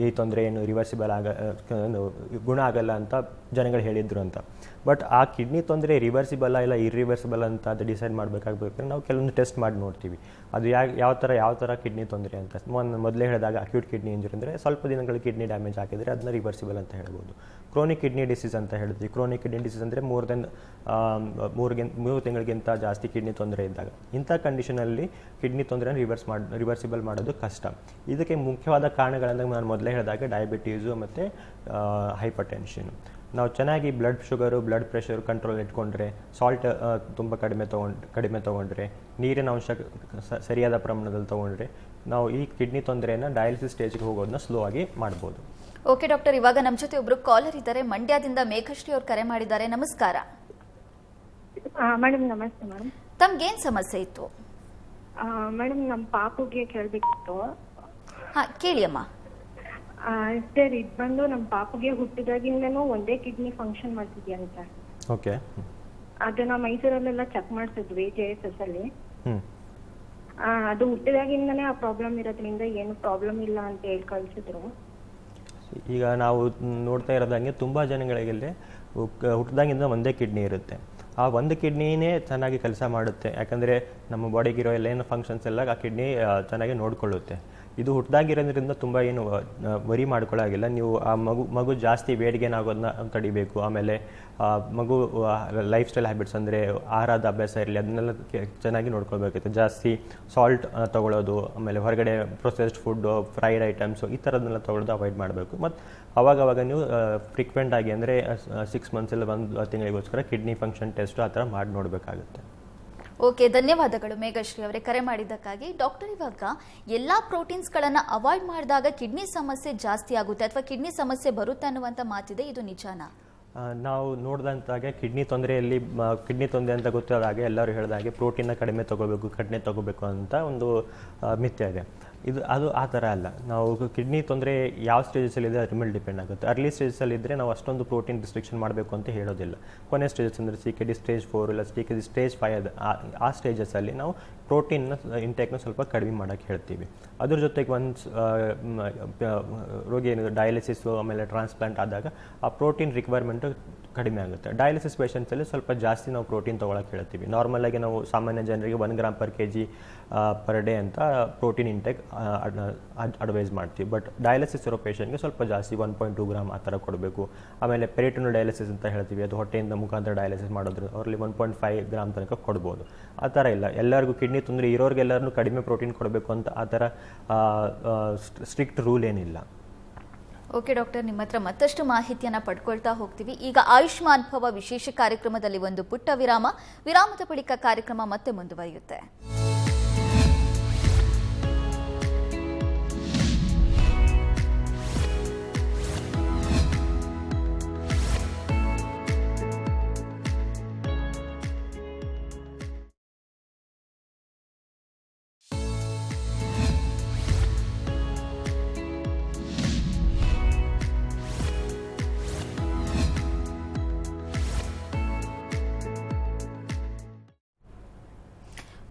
ಈ ತೊಂದರೆ ಏನು ರಿವರ್ಸಿಬಲ್ ಗುಣ ಆಗಲ್ಲ ಅಂತ ಜನಗಳು ಹೇಳಿದ್ರು ಅಂತ. ಬಟ್ ಆ ಕಿಡ್ನಿ ತೊಂದರೆ ರಿವರ್ಸಿಬಲ್ ಇಲ್ಲ ಇರ್ರಿವರ್ಸಿಬಲ್ ಅಂತ ಅದು ಡಿಸೈಡ್ ಮಾಡಬೇಕಾಗಬೇಕಾದ್ರೆ ನಾವು ಕೆಲವೊಂದು ಟೆಸ್ಟ್ ಮಾಡಿ ನೋಡ್ತೀವಿ. ಅದು ಯಾವ ಥರ ಕಿಡ್ನಿ ತೊಂದರೆ ಅಂತ. ಮೊದಲೇ ಹೇಳಿದಾಗ ಅಕ್ಯೂಟ್ ಕಿಡ್ನಿ ಇಂಜುರಿ ಅಂದರೆ ಸ್ವಲ್ಪ ದಿನಗಳು ಕಿಡ್ನಿ ಡ್ಯಾಮೇಜ್ ಆಗಿದ್ರೆ ಅದನ್ನ ರಿವರ್ಸಿಬಲ್ ಅಂತ ಹೇಳ್ಬೋದು. ಕ್ರೋನಿಕ್ ಕಿಡ್ನಿ ಡಿಸೀಸ್ ಅಂತ ಹೇಳ್ತೀವಿ. ಕ್ರೋನಿಕ್ ಕಿಡ್ನಿ ಡಿಸೀಸ್ ಅಂದರೆ ಮೂರು ತಿಂಗಳಿಗಿಂತ ಜಾಸ್ತಿ ಕಿಡ್ನಿ ತೊಂದರೆ ಇದ್ದಾಗ, ಇಂಥ ಕಂಡೀಷನಲ್ಲಿ ಕಿಡ್ನಿ ತೊಂದರೆ ರಿವರ್ಸಿಬಲ್ ಮಾಡೋದು ಕಷ್ಟ. ಇದಕ್ಕೆ ಮುಖ್ಯವಾದ ಕಾರಣಗಳಂದಾಗ ನಾನು ಮೊದಲೇ ಹೇಳಿದಾಗ ಡಯಾಬಿಟೀಸು ಮತ್ತು ಹೈಪರ್ ಟೆನ್ಷನ್. ನಾವು ಚೆನ್ನಾಗಿ blood sugar, blood pressure control ಇಟ್ಕೊಂಡ್ರೆ, ಸಾಲ್ಟ್ ತುಂಬ ಕಡಿಮೆ ತೊಗೊಂಡ್ರೆ, ನೀರಿನ ಅಂಶ ಸರಿಯಾದ ಪ್ರಮಾಣದಲ್ಲಿ ತೊಗೊಂಡ್ರೆ ನಾವು ಈ ಕಿಡ್ನಿ ತೊಂದರೆಯನ್ನು ಡಯಾಲಿಸಿಸ್ ಸ್ಟೇಜ್ಗೆ ಹೋಗೋದನ್ನ ಸ್ಲೋ ಆಗಿ ಮಾಡ್ಬೋದು. ಓಕೆ ಡಾಕ್ಟರ್, ಇವಾಗ ನಮ್ಮ ಜೊತೆ ಒಬ್ರು ಕಾಲರ್ ಇದ್ದಾರೆ. ಮಂಡ್ಯದಿಂದ ಮೇಘಶ್ರೀ ಅವರು ಕರೆ ಮಾಡಿದ್ದಾರೆ. ನಮಸ್ಕಾರ ಮೇಡಮ್. ನಮಸ್ತೆ ಮೇಡಮ್. ತಮ್ಗೇನ್ ಸಮಸ್ಯೆ ಇತ್ತು ಮೇಡಮ್? ನಮ್ಮ ಪಾಪುಗೆ ಕೇಳಬೇಕಿತ್ತು. ಹಾ, ಕೇಳಿ ಅಮ್ಮ. ಸರ್, ಇದು ಬಂದು ನಮ್ಮ ಪಾಪುಗೆ ಹುಟ್ಟಿದಾಗಿಂದನೂ ಒಂದೇ ಕಿಡ್ನಿ ಫಂಕ್ಷನ್ ಮಾಡ್ತಿದ್ಯಂತ. ಓಕೆ. ಅದನ್ನ ಮೈಸೂರಲ್ಲೆಲ್ಲ ಚೆಕ್ ಮಾಡಿಸಿದ್ವಿ JSS ಅಲ್ಲಿ. ಅದು ಹುಟ್ಟಿದಾಗಿಂದನೇ ಆ ಪ್ರಾಬ್ಲಮ್ ಇರೋದ್ರಿಂದ ಏನು ಪ್ರಾಬ್ಲಮ್ ಇಲ್ಲ ಅಂತ ಹೇಳಿ ಕಳಿಸಿದ್ರು. ಈಗ ನಾವು ನೋಡ್ತಾ ಇರೋದಂಗೆ ತುಂಬ ಜನಗಳಿಗೆ ಹುಟ್ಟಿದಾಗಿಂದ ಒಂದೇ ಕಿಡ್ನಿ ಇರುತ್ತೆ. ಆ ಒಂದು ಕಿಡ್ನಿನೇ ಚೆನ್ನಾಗಿ ಕೆಲಸ ಮಾಡುತ್ತೆ, ಯಾಕಂದರೆ ನಮ್ಮ ಬಾಡಿಗಿರೋ ಏನು ಫಂಕ್ಷನ್ಸ್ ಎಲ್ಲ ಆ ಕಿಡ್ನಿ ಚೆನ್ನಾಗಿ ನೋಡಿಕೊಳ್ಳುತ್ತೆ. ಇದು ಹುಟ್ಟಿದಾಗಿರೋದ್ರಿಂದ ತುಂಬ ಏನು ವರಿ ಮಾಡ್ಕೊಳ್ಳೋಗಿಲ್ಲ. ನೀವು ಆ ಮಗು ಜಾಸ್ತಿ ವೇಡಿಗೆನಾಗೋದನ್ನ ತಡಿಬೇಕು. ಆಮೇಲೆ ಮಗು ಲೈಫ್ ಸ್ಟೈಲ್ ಹ್ಯಾಬಿಟ್ಸ್ ಅಂದರೆ ಆಹಾರದ ಅಭ್ಯಾಸ ಇರಲಿ, ಅದನ್ನೆಲ್ಲ ಚೆನ್ನಾಗಿ ನೋಡ್ಕೊಳ್ಬೇಕಿತ್ತು. ಜಾಸ್ತಿ ಸಾಲ್ಟ್ ತಗೊಳ್ಳೋದು, ಆಮೇಲೆ ಹೊರಗಡೆ ಪ್ರೊಸೆಸ್ಡ್ ಫುಡ್ಡು, ಫ್ರೈಡ್ ಐಟಮ್ಸು ಈ ಥರದನ್ನೆಲ್ಲ ತೊಗೊಳ್ಳೋದು ಅವಾಯ್ಡ್ ಮಾಡಬೇಕು. ಮತ್ತು ಅವಾಗವಾಗ ನೀವು ಫ್ರೀಕ್ವೆಂಟ್ ಆಗಿ ಅಂದರೆ 6 ಮಂತ್ಸಲ್ಲಿ 1 ತಿಂಗಳಿಗೋಸ್ಕರ ಕಿಡ್ನಿ ಫಂಕ್ಷನ್ ಟೆಸ್ಟು ಆ ಥರ ಮಾಡಿ ನೋಡಬೇಕಾಗುತ್ತೆ. ಓಕೆ, ಧನ್ಯವಾದಗಳು ಮೇಘಶ್ರೀ ಅವರೇ ಕರೆ ಮಾಡಿದ್ದಕ್ಕಾಗಿ. ಡಾಕ್ಟರ್, ಇವಾಗ ಎಲ್ಲ ಪ್ರೋಟೀನ್ಸ್ಗಳನ್ನು ಅವಾಯ್ಡ್ ಮಾಡಿದಾಗ ಕಿಡ್ನಿ ಸಮಸ್ಯೆ ಜಾಸ್ತಿ ಆಗುತ್ತೆ ಅಥವಾ ಕಿಡ್ನಿ ಸಮಸ್ಯೆ ಬರುತ್ತೆ ಅನ್ನುವಂಥ ಮಾತಿದೆ, ಇದು ನಿಜಾನಾ? ನಾವು ನೋಡಿದಂತಾಗೆ ಕಿಡ್ನಿ ತೊಂದರೆ ಅಂತ ಗೊತ್ತಾದಾಗೆ ಎಲ್ಲರೂ ಹೇಳಿದಾಗೆ ಪ್ರೋಟೀನ್ನ ಕಡಿಮೆ ತಗೋಬೇಕು ಅಂತ ಒಂದು ಮಿಥ್ಯೆ ಇದೆ. ಅದು ಆ ಥರ ಅಲ್ಲ. ನಾವು ಕಿಡ್ನಿ ತೊಂದರೆ ಯಾವ ಸ್ಟೇಜಸಲ್ಲಿದೆ ಅದ್ರ ಮೇಲೆ ಡಿಪೆಂಡ್ ಆಗುತ್ತೆ. ಅರ್ಲಿ ಸ್ಟೇಜಸಲ್ಲಿ ಇದ್ದರೆ ನಾವು ಅಷ್ಟೊಂದು ಪ್ರೋಟೀನ್ ರಿಸ್ಟ್ರಿಕ್ಷನ್ ಮಾಡಬೇಕು ಅಂತ ಹೇಳೋದಿಲ್ಲ. ಕೊನೆ ಸ್ಟೇಜಸ್ ಅಂದರೆ CKD ಸ್ಟೇಜ್ 4 ಇಲ್ಲ CKD ಸ್ಟೇಜ್ 5 ಆ ಸ್ಟೇಜಸಲ್ಲಿ ನಾವು ಪ್ರೋಟೀನ್ನ ಇಂಟೇಕ್ನ ಸ್ವಲ್ಪ ಕಡಿಮೆ ಮಾಡೋಕ್ಕೆ ಹೇಳ್ತೀವಿ. ಅದ್ರ ಜೊತೆಗೆ ರೋಗಿ ಡಯಾಲಿಸಿಸು ಆಮೇಲೆ ಟ್ರಾನ್ಸ್ಪ್ಲಾಂಟ್ ಆದಾಗ ಆ ಪ್ರೋಟೀನ್ ರಿಕ್ವೈರ್ಮೆಂಟು ಕಡಿಮೆ ಆಗುತ್ತೆ. ಡಯಾಲಿಸಿಸ್ ಪೇಷಂಟ್ಸಲ್ಲಿ ಸ್ವಲ್ಪ ಜಾಸ್ತಿ ನಾವು ಪ್ರೋಟೀನ್ ತೊಗೊಳಕ್ಕೆ ಹೇಳ್ತೀವಿ. ನಾರ್ಮಲಾಗಿ ನಾವು ಸಾಮಾನ್ಯ ಜನರಿಗೆ 1 gram per kg per day ಅಂತ ಪ್ರೋಟೀನ್ ಇಂಟೇಕ್ ಅಡ್ವೈಸ್ ಮಾಡ್ತೀವಿ. ಬಟ್ ಡಯಾಲಿಸಿಸ್ ಇರೋ ಪೇಷಂಟ್ಗೆ ಸ್ವಲ್ಪ ಜಾಸ್ತಿ 1.2 ಗ್ರಾಮ್ ಆ ಥರ ಕೊಡಬೇಕು. ಆಮೇಲೆ ಪೆರಿಟೋನಲ್ ಡಯಾಲಿಸಿಸ್ ಅಂತ ಹೇಳ್ತೀವಿ, ಅದು ಹೊಟ್ಟೆಯಿಂದ ಮುಖಾಂತರ ಡಯಾಲಿಸಿಸ್ ಮಾಡೋದ್ರ ಅವರಲ್ಲಿ 1.5 ಗ್ರಾಮ್ ತನಕ ಕೊಡ್ಬೋದು. ಆ ಥರ ಇಲ್ಲ, ಎಲ್ಲರಿಗೂ ಕಿಡ್ನಿ ತೊಂದರೆ ಇರೋರಿಗೆಲ್ಲರೂ ಕಡಿಮೆ ಪ್ರೋಟೀನ್ ಕೊಡಬೇಕು ಅಂತ ಆ ಥರ ಸ್ಟ್ರಿಕ್ಟ್ ರೂಲ್ ಏನಿಲ್ಲ. ಓಕೆ ಡಾಕ್ಟರ್, ನಿಮ್ಮ ಹತ್ರ ಮತ್ತಷ್ಟು ಮಾಹಿತಿಯನ್ನು ಪಡ್ಕೊಳ್ತಾ ಹೋಗ್ತೀವಿ. ಈಗ ಆಯುಷ್ಮಾನ್ ಭವ ವಿಶೇಷ ಕಾರ್ಯಕ್ರಮದಲ್ಲಿ ಒಂದು ಪುಟ್ಟ ವಿರಾಮದ ಬಳಿಕ ಕಾರ್ಯಕ್ರಮ ಮತ್ತೆ ಮುಂದುವರಿಯುತ್ತೆ.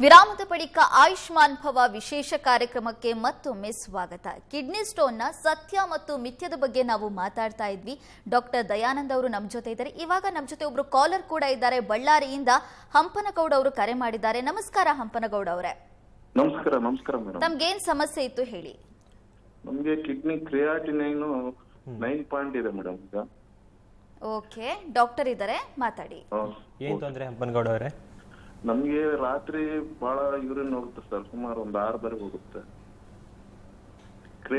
ವಿರಾಮದ ಬಳಿಕ ಆಯುಷ್ಮಾನ್ ಭವ ವಿಶೇಷ ಕಾರ್ಯಕ್ರಮಕ್ಕೆ ಮತ್ತೊಮ್ಮೆ ಸ್ವಾಗತ. ಕಿಡ್ನಿ ಸ್ಟೋನ್ನ ಸತ್ಯ ಮತ್ತು ಮಿಥ್ಯದ ಬಗ್ಗೆ ನಾವು ಮಾತಾಡ್ತಾ ಇದ್ವಿ. ಡಾಕ್ಟರ್ ದಯಾನಂದ್ ಅವರು ನಮ್ಮ ಜೊತೆ ಇದ್ದಾರೆ. ಇವಾಗ ನಮ್ಮ ಜೊತೆ ಒಬ್ರು ಕಾಲರ್ ಕೂಡ ಇದ್ದಾರೆ. ಬಳ್ಳಾರಿಯಿಂದ ಹಂಪನಗೌಡ ಅವರು ಕರೆ ಮಾಡಿದ್ದಾರೆ. ನಮಸ್ಕಾರ ಹಂಪನಗೌಡ ಅವರೇ. ನಮಸ್ಕಾರ ಮೇಡಮ್. ತಮ್ಗೇನ್ ಸಮಸ್ಯೆ ಇತ್ತು ಹೇಳಿ? ನಮ್ಗೆ ಕಿಡ್ನಿ ಕ್ರಿಯಾಟಿನೈನ್ 9 ಪಾಯಿಂಟ್ ಇದೆ ಮೇಡಮ್ ಈಗ. ಓಕೆ, ಡಾಕ್ಟರ್ ಇದ್ದಾರೆ, ಮಾತಾಡಿ. ಏನ್ ತೊಂದ್ರೆ ಹಂಪನಗೌಡ ಅವರೇ? ನಮ್ಗೆ ರಾತ್ರಿ ಬಹಳ ಯೂರಿನ್ ಹೋಗುತ್ತೆ ಸರ್, ಸುಮಾರು ಒಂದು 6 ಬಾರಿ ಹೋಗುತ್ತೆ.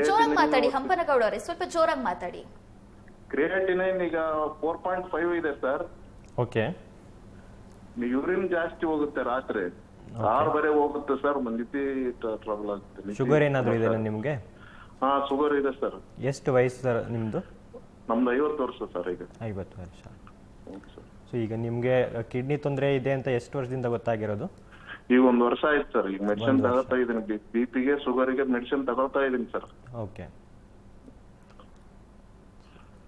ಜೋರಾಗಿ ಮಾತಾಡಿ ಹಂಪನಗೌಡ ಅವರೇ, ಸ್ವಲ್ಪ ಜೋರಾಗಿ ಮಾತಾಡಿ. ಕ್ರಿಯಾಟಿನೈನ್ ಈಗ 4.5 ಇದೆ ಸರ್. ಓಕೆ. ಯೂರಿನ್ ಜಾಸ್ತಿ ಹೋಗುತ್ತೆ ರಾತ್ರಿ 6 ಹೋಗುತ್ತೆ ಸರ್. ಮಂದಿತಿ ಟ್ರಬಲ್ ಆಗುತ್ತೆ. ಶುಗರ್ ಏನಾದರೂ ಇದೆ ನಿಮಗೆ? ಹಾ, ಶುಗರ್ ಇದೆ ಸರ್. ಎಷ್ಟು ವಯಸ್ಸು ಸರ್ ನಿಮ್ಮದು? ನಮ್ದು 50 ವರ್ಷ ಸರ್. ಈಗ 50 ವರ್ಷ. ಹೌದು ಸರ್. ಸೊ ಈಗ ನಿಮಗೆ ಕಿಡ್ನಿ ತೊಂದರೆ ಇದೆ ಅಂತ ಎಷ್ಟು ವರ್ಷದಿಂದ ಗೊತ್ತಾಗಿರೋದು? ಈಗ 1 ವರ್ಷ ಆಯ್ತು ಸರ್. ಈಗ ಮೆಡಿಸಿನ್ ತಗೊಳ್ತಾ ಇದೀನಿ. BP-ಗೆ ಶುಗರ್ಗೆ ಮೆಡಿಸಿನ್ ತಗೊಳ್ತಾ ಇದೀನಿ ಸರ್. ಓಕೆ.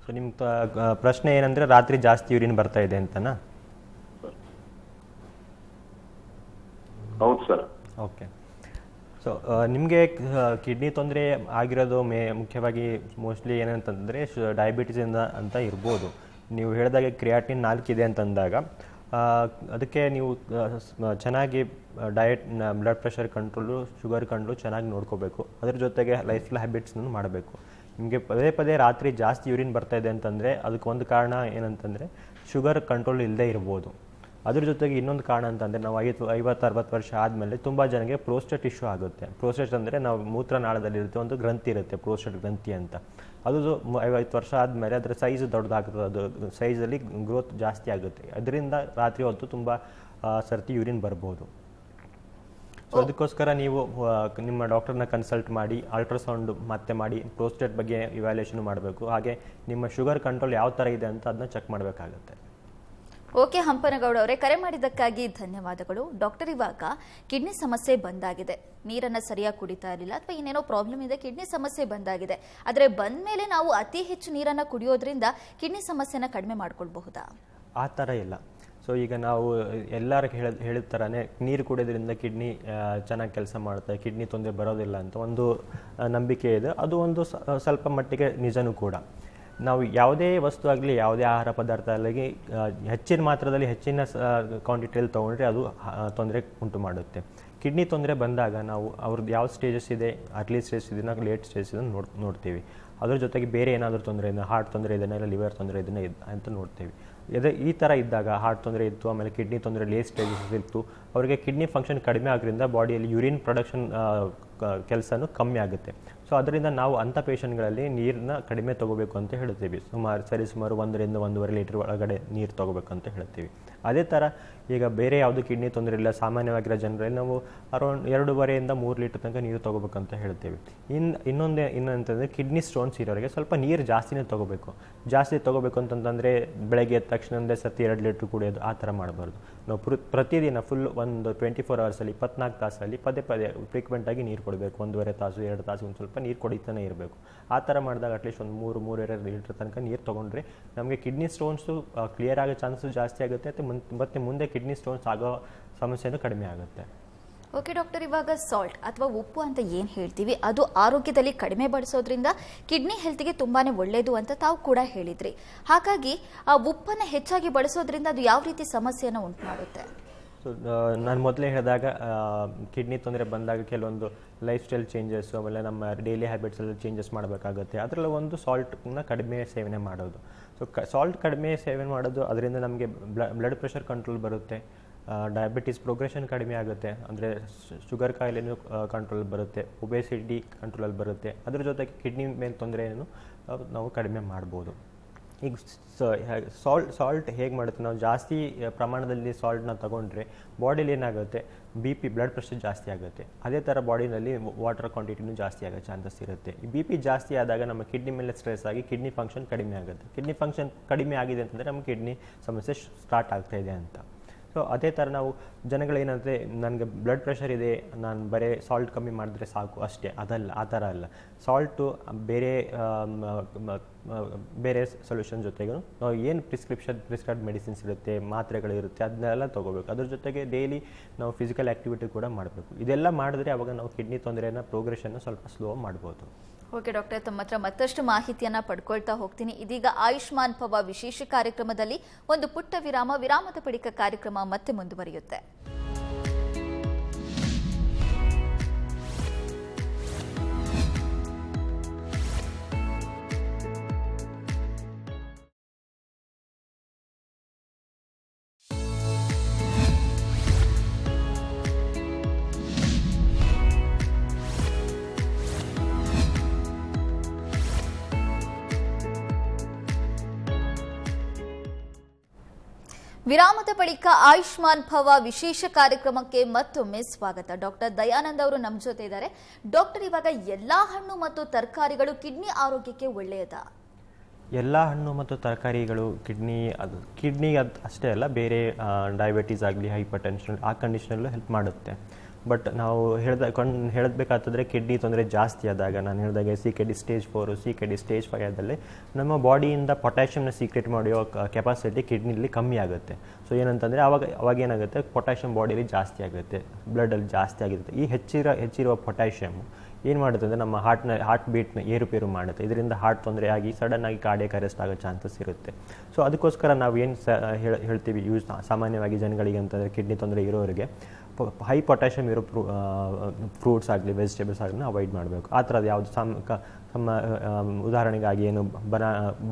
ಸೊ ನಿಮ್ಮ ಪ್ರಶ್ನೆ ಏನಂದ್ರೆ ರಾತ್ರಿ ಜಾಸ್ತಿ ಯೂರಿನ್ ಬರ್ತಾ ಇದೆ ಅಂತನಾ? ಹೌದು ಸರ್. ಓಕೆ. ಸೊ ನಿಮಗೆ ಕಿಡ್ನಿ ತೊಂದರೆ ಆಗಿರೋದು ಮುಖ್ಯವಾಗಿ ಮೋಸ್ಟ್ಲಿ ಏನಂತಂದರೆ ಡಯಾಬಿಟಿಸಿಂದ ಅಂತ ಇರ್ಬೋದು. ನೀವು ಹೇಳಿದಾಗೆ ಕ್ರಿಯಾಟಿನ್ 4 ಇದೆ ಅಂತಂದಾಗ ಅದಕ್ಕೆ ನೀವು ಚೆನ್ನಾಗಿ diet, blood pressure control, sugar control ಚೆನ್ನಾಗಿ ನೋಡ್ಕೋಬೇಕು. ಅದ್ರ ಜೊತೆಗೆ ಲೈಫ್ ಹ್ಯಾಬಿಟ್ಸ್ನೂ ಮಾಡಬೇಕು. ನಿಮಗೆ ಪದೇ ಪದೇ ರಾತ್ರಿ ಜಾಸ್ತಿ ಯೂರಿನ್ ಬರ್ತಾ ಇದೆ ಅಂತಂದರೆ ಅದಕ್ಕೆ ಒಂದು ಕಾರಣ ಏನಂತಂದರೆ ಶುಗರ್ ಕಂಟ್ರೋಲ್ ಇಲ್ಲದೆ ಇರ್ಬೋದು. ಅದ್ರ ಜೊತೆಗೆ ಇನ್ನೊಂದು ಕಾರಣ ಅಂತಂದರೆ ನಾವು 50-60 ವರ್ಷ ಆದಮೇಲೆ ತುಂಬ ಜನಕ್ಕೆ ಪ್ರೋಸ್ಟೇಟ್ ಇಶ್ಯೂ ಆಗುತ್ತೆ. ಪ್ರೋಸ್ಟೇಟ್ ಅಂದರೆ ನಾವು ಮೂತ್ರನಾಳದಲ್ಲಿರುತ್ತೆ ಒಂದು ಗ್ರಂಥಿ ಇರುತ್ತೆ, ಪ್ರೋಸ್ಟೇಟ್ ಗ್ರಂಥಿ ಅಂತ. ಅದು 50 ವರ್ಷ ಆದಮೇಲೆ ಅದರ ಸೈಜ್ ದೊಡ್ಡದಾಗ್ತದೆ. ಅದು ಸೈಜಲ್ಲಿ ಗ್ರೋತ್ ಜಾಸ್ತಿ ಆಗುತ್ತೆ. ಅದರಿಂದ ರಾತ್ರಿ ಹೊತ್ತು ತುಂಬ ಸರ್ತಿ ಯೂರಿನ್ ಬರ್ಬೋದು. ಸೊ ಅದಕ್ಕೋಸ್ಕರ ನೀವು ನಿಮ್ಮ ಡಾಕ್ಟರ್ನ ಕನ್ಸಲ್ಟ್ ಮಾಡಿ ಅಲ್ಟ್ರಾಸೌಂಡ್ ಮತ್ತೆ ಮಾಡಿ ಪ್ರೋಸ್ಟೇಟ್ ಬಗ್ಗೆ ಇವ್ಯಾಲ್ಯೂಯೇಷನ್ ಮಾಡಬೇಕು. ಹಾಗೆ ನಿಮ್ಮ ಶುಗರ್ ಕಂಟ್ರೋಲ್ ಯಾವ ಥರ ಇದೆ ಅಂತ ಅದನ್ನ ಚೆಕ್ ಮಾಡಬೇಕಾಗುತ್ತೆ. ಓಕೆ ಹಂಪನಗೌಡ ಅವರೇ, ಕರೆ ಮಾಡಿದ್ದಕ್ಕಾಗಿ ಧನ್ಯವಾದಗಳು. ಡಾಕ್ಟರ್, ಇವಾಗ ಕಿಡ್ನಿ ಸಮಸ್ಯೆ ಬಂದಾಗಿದೆ, ನೀರನ್ನು ಸರಿಯಾಗಿ ಕುಡಿತಾ ಇರಲಿಲ್ಲ ಅಥವಾ ಇನ್ನೇನೋ ಪ್ರಾಬ್ಲಮ್ ಇದೆ, ಕಿಡ್ನಿ ಸಮಸ್ಯೆ ಬಂದಾಗಿದೆ. ಆದರೆ ಬಂದ ಮೇಲೆ ನಾವು ಅತಿ ಹೆಚ್ಚು ನೀರನ್ನು ಕುಡಿಯೋದ್ರಿಂದ ಕಿಡ್ನಿ ಸಮಸ್ಯೆನ ಕಡಿಮೆ ಮಾಡ್ಕೊಳ್ಬಹುದಾ? ಆ ಥರ ಇಲ್ಲ. ಸೊ ಈಗ ನಾವು ಎಲ್ಲರೂ ಹೇಳಿದ ಥರನೇ ನೀರು ಕುಡಿಯೋದ್ರಿಂದ ಕಿಡ್ನಿ ಚೆನ್ನಾಗಿ ಕೆಲಸ ಮಾಡುತ್ತೆ, ಕಿಡ್ನಿ ತೊಂದರೆ ಬರೋದಿಲ್ಲ ಅಂತ ಒಂದು ನಂಬಿಕೆ ಇದೆ. ಅದು ಒಂದು ಸ್ವಲ್ಪ ಮಟ್ಟಿಗೆ ನಿಜನೂ ಕೂಡ. ನಾವು ಯಾವುದೇ ವಸ್ತು ಆಗಲಿ, ಯಾವುದೇ ಆಹಾರ ಪದಾರ್ಥ ಆಗಲಿ ಹೆಚ್ಚಿನ ಮಾತ್ರದಲ್ಲಿ ಹೆಚ್ಚಿನ ಕ್ವಾಂಟಿಟಿಯಲ್ಲಿ ತೊಗೊಂಡ್ರೆ ಅದು ತೊಂದರೆ ಉಂಟು ಮಾಡುತ್ತೆ. ಕಿಡ್ನಿ ತೊಂದರೆ ಬಂದಾಗ ನಾವು ಅವ್ರದ್ದು ಯಾವ ಸ್ಟೇಜಸ್ ಇದೆ, ಅರ್ಲಿ ಸ್ಟೇಜ್ ಇದನ್ನ ಲೇಟ್ ಸ್ಟೇಜ್ ಇದನ್ನು ನೋಡ್ತೀವಿ. ಅದ್ರ ಜೊತೆಗೆ ಬೇರೆ ಏನಾದರೂ ತೊಂದರೆ ಇದೆ, ಹಾರ್ಟ್ ತೊಂದರೆ ಇದೆಯಾ ಇಲ್ಲ ಲಿವರ್ ತೊಂದರೆ ಇದೆಯಾ ಅಂತ ನೋಡ್ತೀವಿ. ಈ ಥರ ಇದ್ದಾಗ ಹಾರ್ಟ್ ತೊಂದರೆ ಇತ್ತು, ಆಮೇಲೆ ಕಿಡ್ನಿ ತೊಂದರೆ ಲೇಟ್ ಸ್ಟೇಜಸ್ ಇತ್ತು, ಅವರಿಗೆ ಕಿಡ್ನಿ ಫಂಕ್ಷನ್ ಕಡಿಮೆ ಆಗೋದ್ರಿಂದ ಬಾಡಿಯಲ್ಲಿ ಯೂರಿನ್ ಪ್ರೊಡಕ್ಷನ್ ಕೆಲಸನೂ ಕಮ್ಮಿ ಆಗುತ್ತೆ. ಸೊ ಅದರಿಂದ ನಾವು ಅಂಥ ಪೇಷಂಟ್ಗಳಲ್ಲಿ ನೀರನ್ನ ಕಡಿಮೆ ತೊಗೋಬೇಕು ಅಂತ ಹೇಳ್ತೀವಿ. ಸುಮಾರು 1 ರಿಂದ 1.5 ಲೀಟರ್ ಒಳಗಡೆ ನೀರು ತೊಗೋಬೇಕು ಅಂತ ಹೇಳ್ತೀವಿ. ಅದೇ ಥರ ಈಗ ಬೇರೆ ಯಾವುದು ಕಿಡ್ನಿ ತೊಂದರೆ ಇಲ್ಲ, ಸಾಮಾನ್ಯವಾಗಿರೋ ಜನರಲ್ಲಿ ನಾವು ಅರೌಂಡ್ 2.5 ರಿಂದ 3 ಲೀಟರ್ ತನಕ ನೀರು ತೊಗೋಬೇಕಂತ ಹೇಳ್ತೀವಿ. ಇನ್ನಂತಂದರೆ ಕಿಡ್ನಿ ಸ್ಟೋನ್ಸ್ ಇರೋರಿಗೆ ಸ್ವಲ್ಪ ನೀರು ಜಾಸ್ತಿನೇ ತೊಗೋಬೇಕು. ಜಾಸ್ತಿ ತೊಗೋಬೇಕು ಅಂತಂತಂದರೆ ಬೆಳಗ್ಗೆ ಎದ್ದ ತಕ್ಷಣ ಸರ್ತಿ 2 ಲೀಟ್ರ್ ಕುಡಿಯೋದು ಆ ಥರ ಮಾಡಬಾರ್ದು. ನಾವು ಪ್ರತಿದಿನ ಫುಲ್ ಒಂದು 24 ಅವರ್ಸಲ್ಲಿ 24 ತಾಸಲ್ಲಿ ಪದೇ ಫ್ರೀಕ್ವೆಂಟಾಗಿ ನೀರು ಕೊಡಬೇಕು. 1.5 ತಾಸು 2 ತಾಸು ಒಂದು ಸ್ವಲ್ಪ ನೀರು ಕುಡಿತಾನೆ ಇರಬೇಕು. ಆ ಥರ ಮಾಡಿದಾಗ ಅಟ್ಲೀಸ್ಟ್ ಒಂದು 3-3.5 ಲೀಟ್ರ್ ತನಕ ನೀರು ತೊಗೊಂಡ್ರೆ ನಮಗೆ ಕಿಡ್ನಿ ಸ್ಟೋನ್ಸು ಕ್ಲಿಯರ್ ಆಗೋ ಚಾನ್ಸಸ್ ಜಾಸ್ತಿ ಆಗುತ್ತೆ. ಮತ್ತು ಮುಂದೆ ಕಿಡ್ನಿ ಸ್ಟೋನ್ಸ್ ಆಗೋ ಸಮಸ್ಯೆನೂ ಕಡಿಮೆ ಆಗುತ್ತೆ. ಓಕೆ ಡಾಕ್ಟರ್, ಇವಾಗ ಸಾಲ್ಟ್ ಅಥವಾ ಉಪ್ಪು ಅಂತ ಏನು ಹೇಳ್ತೀವಿ ಅದು ಆರೋಗ್ಯದಲ್ಲಿ ಕಡಿಮೆ ಬಳಸೋದ್ರಿಂದ ಕಿಡ್ನಿ ಹೆಲ್ತ್ಗೆ ತುಂಬಾನೇ ಒಳ್ಳೆಯದು ಅಂತ ತಾವು ಕೂಡ ಹೇಳಿದ್ರಿ. ಹಾಗಾಗಿ ಆ ಉಪ್ಪನ್ನು ಹೆಚ್ಚಾಗಿ ಬಳಸೋದ್ರಿಂದ ಅದು ಯಾವ ರೀತಿ ಸಮಸ್ಯೆಯನ್ನು ಉಂಟು ಮಾಡುತ್ತೆ? ಸೊ ನಾನು ಮೊದಲೇ ಹೇಳಿದಾಗ ಕಿಡ್ನಿ ತೊಂದರೆ ಬಂದಾಗ ಕೆಲವೊಂದು ಲೈಫ್ ಸ್ಟೈಲ್ ಚೇಂಜಸ್, ಆಮೇಲೆ ನಮ್ಮ ಡೈಲಿ ಹ್ಯಾಬಿಟ್ಸಲ್ಲಿ ಚೇಂಜಸ್ ಮಾಡಬೇಕಾಗುತ್ತೆ. ಅದರಲ್ಲಿ ಒಂದು ಸಾಲ್ಟ್ನ ಕಡಿಮೆ ಸೇವನೆ ಮಾಡೋದು. ಸೊ ಸಾಲ್ಟ್ ಕಡಿಮೆ ಸೇವನೆ ಮಾಡೋದು ಅದರಿಂದ ನಮಗೆ ಬ್ಲಡ್ ಪ್ರೆಷರ್ ಕಂಟ್ರೋಲ್ ಬರುತ್ತೆ, ಡಯಾಬಿಟಿಸ್ ಪ್ರೋಗ್ರೆಷನ್ ಕಡಿಮೆ ಆಗುತ್ತೆ, ಅಂದರೆ ಶುಗರ್ ಕಾಯಿಲೆನೂ ಕಂಟ್ರೋಲ್ ಬರುತ್ತೆ, ಒಬೆಸಿಟಿ ಕಂಟ್ರೋಲಲ್ಲಿ ಬರುತ್ತೆ. ಅದ್ರ ಜೊತೆಗೆ ಕಿಡ್ನಿ ಮೇಲೆ ತೊಂದರೆಯನ್ನು ನಾವು ಕಡಿಮೆ ಮಾಡ್ಬೋದು. ಈಗ ಸಾಲ್ಟ್ ಹೇಗೆ ಮಾಡುತ್ತೆ, ನಾವು ಜಾಸ್ತಿ ಪ್ರಮಾಣದಲ್ಲಿ ಸಾಲ್ಟ್ನ ತಗೊಂಡ್ರೆ ಬಾಡಿಲಿ ಏನಾಗುತ್ತೆ, BP ಬ್ಲಡ್ ಪ್ರೆಷರ್ ಜಾಸ್ತಿ ಆಗುತ್ತೆ. ಅದೇ ಥರ ಬಾಡಿನಲ್ಲಿ ವಾಟರ್ ಕ್ವಾಂಟಿಟಿನೂ ಜಾಸ್ತಿ ಆಗೋ ಚಾನ್ಸಸ್ ಇರುತ್ತೆ. ಈ BP ಜಾಸ್ತಿ ಆದಾಗ ನಮ್ಮ ಕಿಡ್ನಿ ಮೇಲೆ ಸ್ಟ್ರೆಸ್ ಆಗಿ ಕಿಡ್ನಿ ಫಂಕ್ಷನ್ ಕಡಿಮೆ ಆಗುತ್ತೆ. ಕಿಡ್ನಿ ಫಂಕ್ಷನ್ ಕಡಿಮೆ ಆಗಿದೆ ಅಂತಂದರೆ ನಮ್ಮ ಕಿಡ್ನಿ ಸಮಸ್ಯೆ ಸ್ಟಾರ್ಟ್ ಆಗ್ತಾ ಇದೆ ಅಂತ. ಸೊ ಅದೇ ಥರ ನಾವು ಜನಗಳೇನಂದರೆ ನನಗೆ ಬ್ಲಡ್ ಪ್ರೆಷರ್ ಇದೆ, ನಾನು ಬರೀ ಸಾಲ್ಟ್ ಕಮ್ಮಿ ಮಾಡಿದ್ರೆ ಸಾಕು ಅಷ್ಟೇ, ಆ ಥರ ಅಲ್ಲ. ಸಾಲ್ಟು ಬೇರೆ ಸೊಲ್ಯೂಷನ್ ಜೊತೆಗೂ ನಾವು ಏನು ಪ್ರಿಸ್ಕ್ರೈಬ್ ಮೆಡಿಸಿನ್ಸ್ ಇರುತ್ತೆ, ಮಾತ್ರೆಗಳಿರುತ್ತೆ, ಅದನ್ನೆಲ್ಲ ತೊಗೋಬೇಕು. ಅದ್ರ ಜೊತೆಗೆ ಡೈಲಿ ನಾವು ಫಿಸಿಕಲ್ ಆ್ಯಕ್ಟಿವಿಟಿ ಕೂಡ ಮಾಡಬೇಕು. ಇದೆಲ್ಲ ಮಾಡಿದ್ರೆ ಅವಾಗ ನಾವು ಕಿಡ್ನಿ ತೊಂದರೆನ ಪ್ರೋಗ್ರೆಷನ್ನ ಸ್ವಲ್ಪ ಸ್ಲೋ ಮಾಡ್ಬೋದು. ಓಕೆ ಡಾಕ್ಟರ್, ತಮ್ಮ ಹತ್ರ ಮತ್ತಷ್ಟು ಮಾಹಿತಿಯನ್ನು ಪಡ್ಕೊಳ್ತಾ ಹೋಗ್ತೀನಿ. ಇದೀಗ ಆಯುಷ್ಮಾನ್ ಭವ ವಿಶೇಷ ಕಾರ್ಯಕ್ರಮದಲ್ಲಿ ಒಂದು ಪುಟ್ಟ ವಿರಾಮದ ಬಳಿಕ ಕಾರ್ಯಕ್ರಮ ಮತ್ತೆ ಮುಂದುವರಿಯುತ್ತೆ. ವಿರಾಮದ ಬಳಿಕ ಆಯುಷ್ಮಾನ್ ಭವ ವಿಶೇಷ ಕಾರ್ಯಕ್ರಮಕ್ಕೆ ಮತ್ತೊಮ್ಮೆ ಸ್ವಾಗತ. ಡಾಕ್ಟರ್ ದಯಾನಂದ್ ಅವರು ನಮ್ಮ ಜೊತೆ ಇದ್ದಾರೆ. ಡಾಕ್ಟರ್, ಇವಾಗ ಎಲ್ಲಾ ಹಣ್ಣು ಮತ್ತು ತರಕಾರಿಗಳು ಕಿಡ್ನಿ ಆರೋಗ್ಯಕ್ಕೆ ಒಳ್ಳೆಯದಾ? ಎಲ್ಲ ಹಣ್ಣು ಮತ್ತು ತರಕಾರಿಗಳು ಕಿಡ್ನಿ ಅಷ್ಟೇ ಅಲ್ಲ, ಬೇರೆ ಡಯಾಬಿಟೀಸ್ ಆಗಲಿ, ಹೈಪರ್ ಟೆನ್ಷನ್ ಆ ಕಂಡೀಷನಲ್ಲೂ ಹೆಲ್ಪ್ ಮಾಡುತ್ತೆ. ಬಟ್ ನಾವು ಹೇಳಬೇಕಾಗ್ತದ್ರೆ ಕಿಡ್ನಿ ತೊಂದರೆ ಜಾಸ್ತಿ ಆದಾಗ, ನಾನು ಹೇಳಿದಾಗೆ CKD ಸ್ಟೇಜ್ 4, CKD ಸ್ಟೇಜ್ 5 ಆದಲ್ಲಿ ನಮ್ಮ ಬಾಡಿಯಿಂದ ಪೊಟ್ಯಾಷಿಯಮ್ನ ಸೀಕ್ರೆಟ್ ಮಾಡೋ ಕೆಪಾಸಿಟಿ ಕಿಡ್ನಿಲಿ ಕಮ್ಮಿ ಆಗುತ್ತೆ. ಸೊ ಏನಂತಂದರೆ ಅವಾಗ ಏನಾಗುತ್ತೆ, ಪೊಟ್ಯಾಷಿಯಮ್ ಬಾಡಿಯಲ್ಲಿ ಜಾಸ್ತಿ ಆಗುತ್ತೆ, ಬ್ಲಡಲ್ಲಿ ಜಾಸ್ತಿ ಆಗಿರುತ್ತೆ. ಈ ಹೆಚ್ಚಿರುವ ಪೊಟ್ಯಾಷಿಯಮ್ ಏನು ಮಾಡುತ್ತೆ ಅಂದರೆ ನಮ್ಮ ಹಾರ್ಟ್ ಬೀಟ್ನ ಏರುಪೇರು ಮಾಡುತ್ತೆ. ಇದರಿಂದ ಹಾರ್ಟ್ ತೊಂದರೆ ಆಗಿ ಸಡನ್ನಾಗಿ ಕಾರ್ಡಿಯಾಕ್ ಅರೆಸ್ಟ್ ಆಗೋ ಚಾನ್ಸಸ್ ಇರುತ್ತೆ. ಸೊ ಅದಕ್ಕೋಸ್ಕರ ನಾವು ಏನು ಹೇಳ್ತೀವಿ ಸಾಮಾನ್ಯವಾಗಿ ಜನಗಳಿಗೆ ಅಂತಂದರೆ, ಕಿಡ್ನಿ ತೊಂದರೆ ಇರೋರಿಗೆ ಹೈ ಪೊಟ್ಯಾಷಿಯಮ್ ಇರೋ ಫ್ರೂಟ್ಸ್ ಆಗಲಿ, ವೆಜಿಟೇಬಲ್ಸ್ ಆಗಲಿ ಅವಾಯ್ಡ್ ಮಾಡಬೇಕು. ಆ ಥರದ್ದು ಯಾವುದು ಉದಾಹರಣೆಗಾಗಿ ಏನು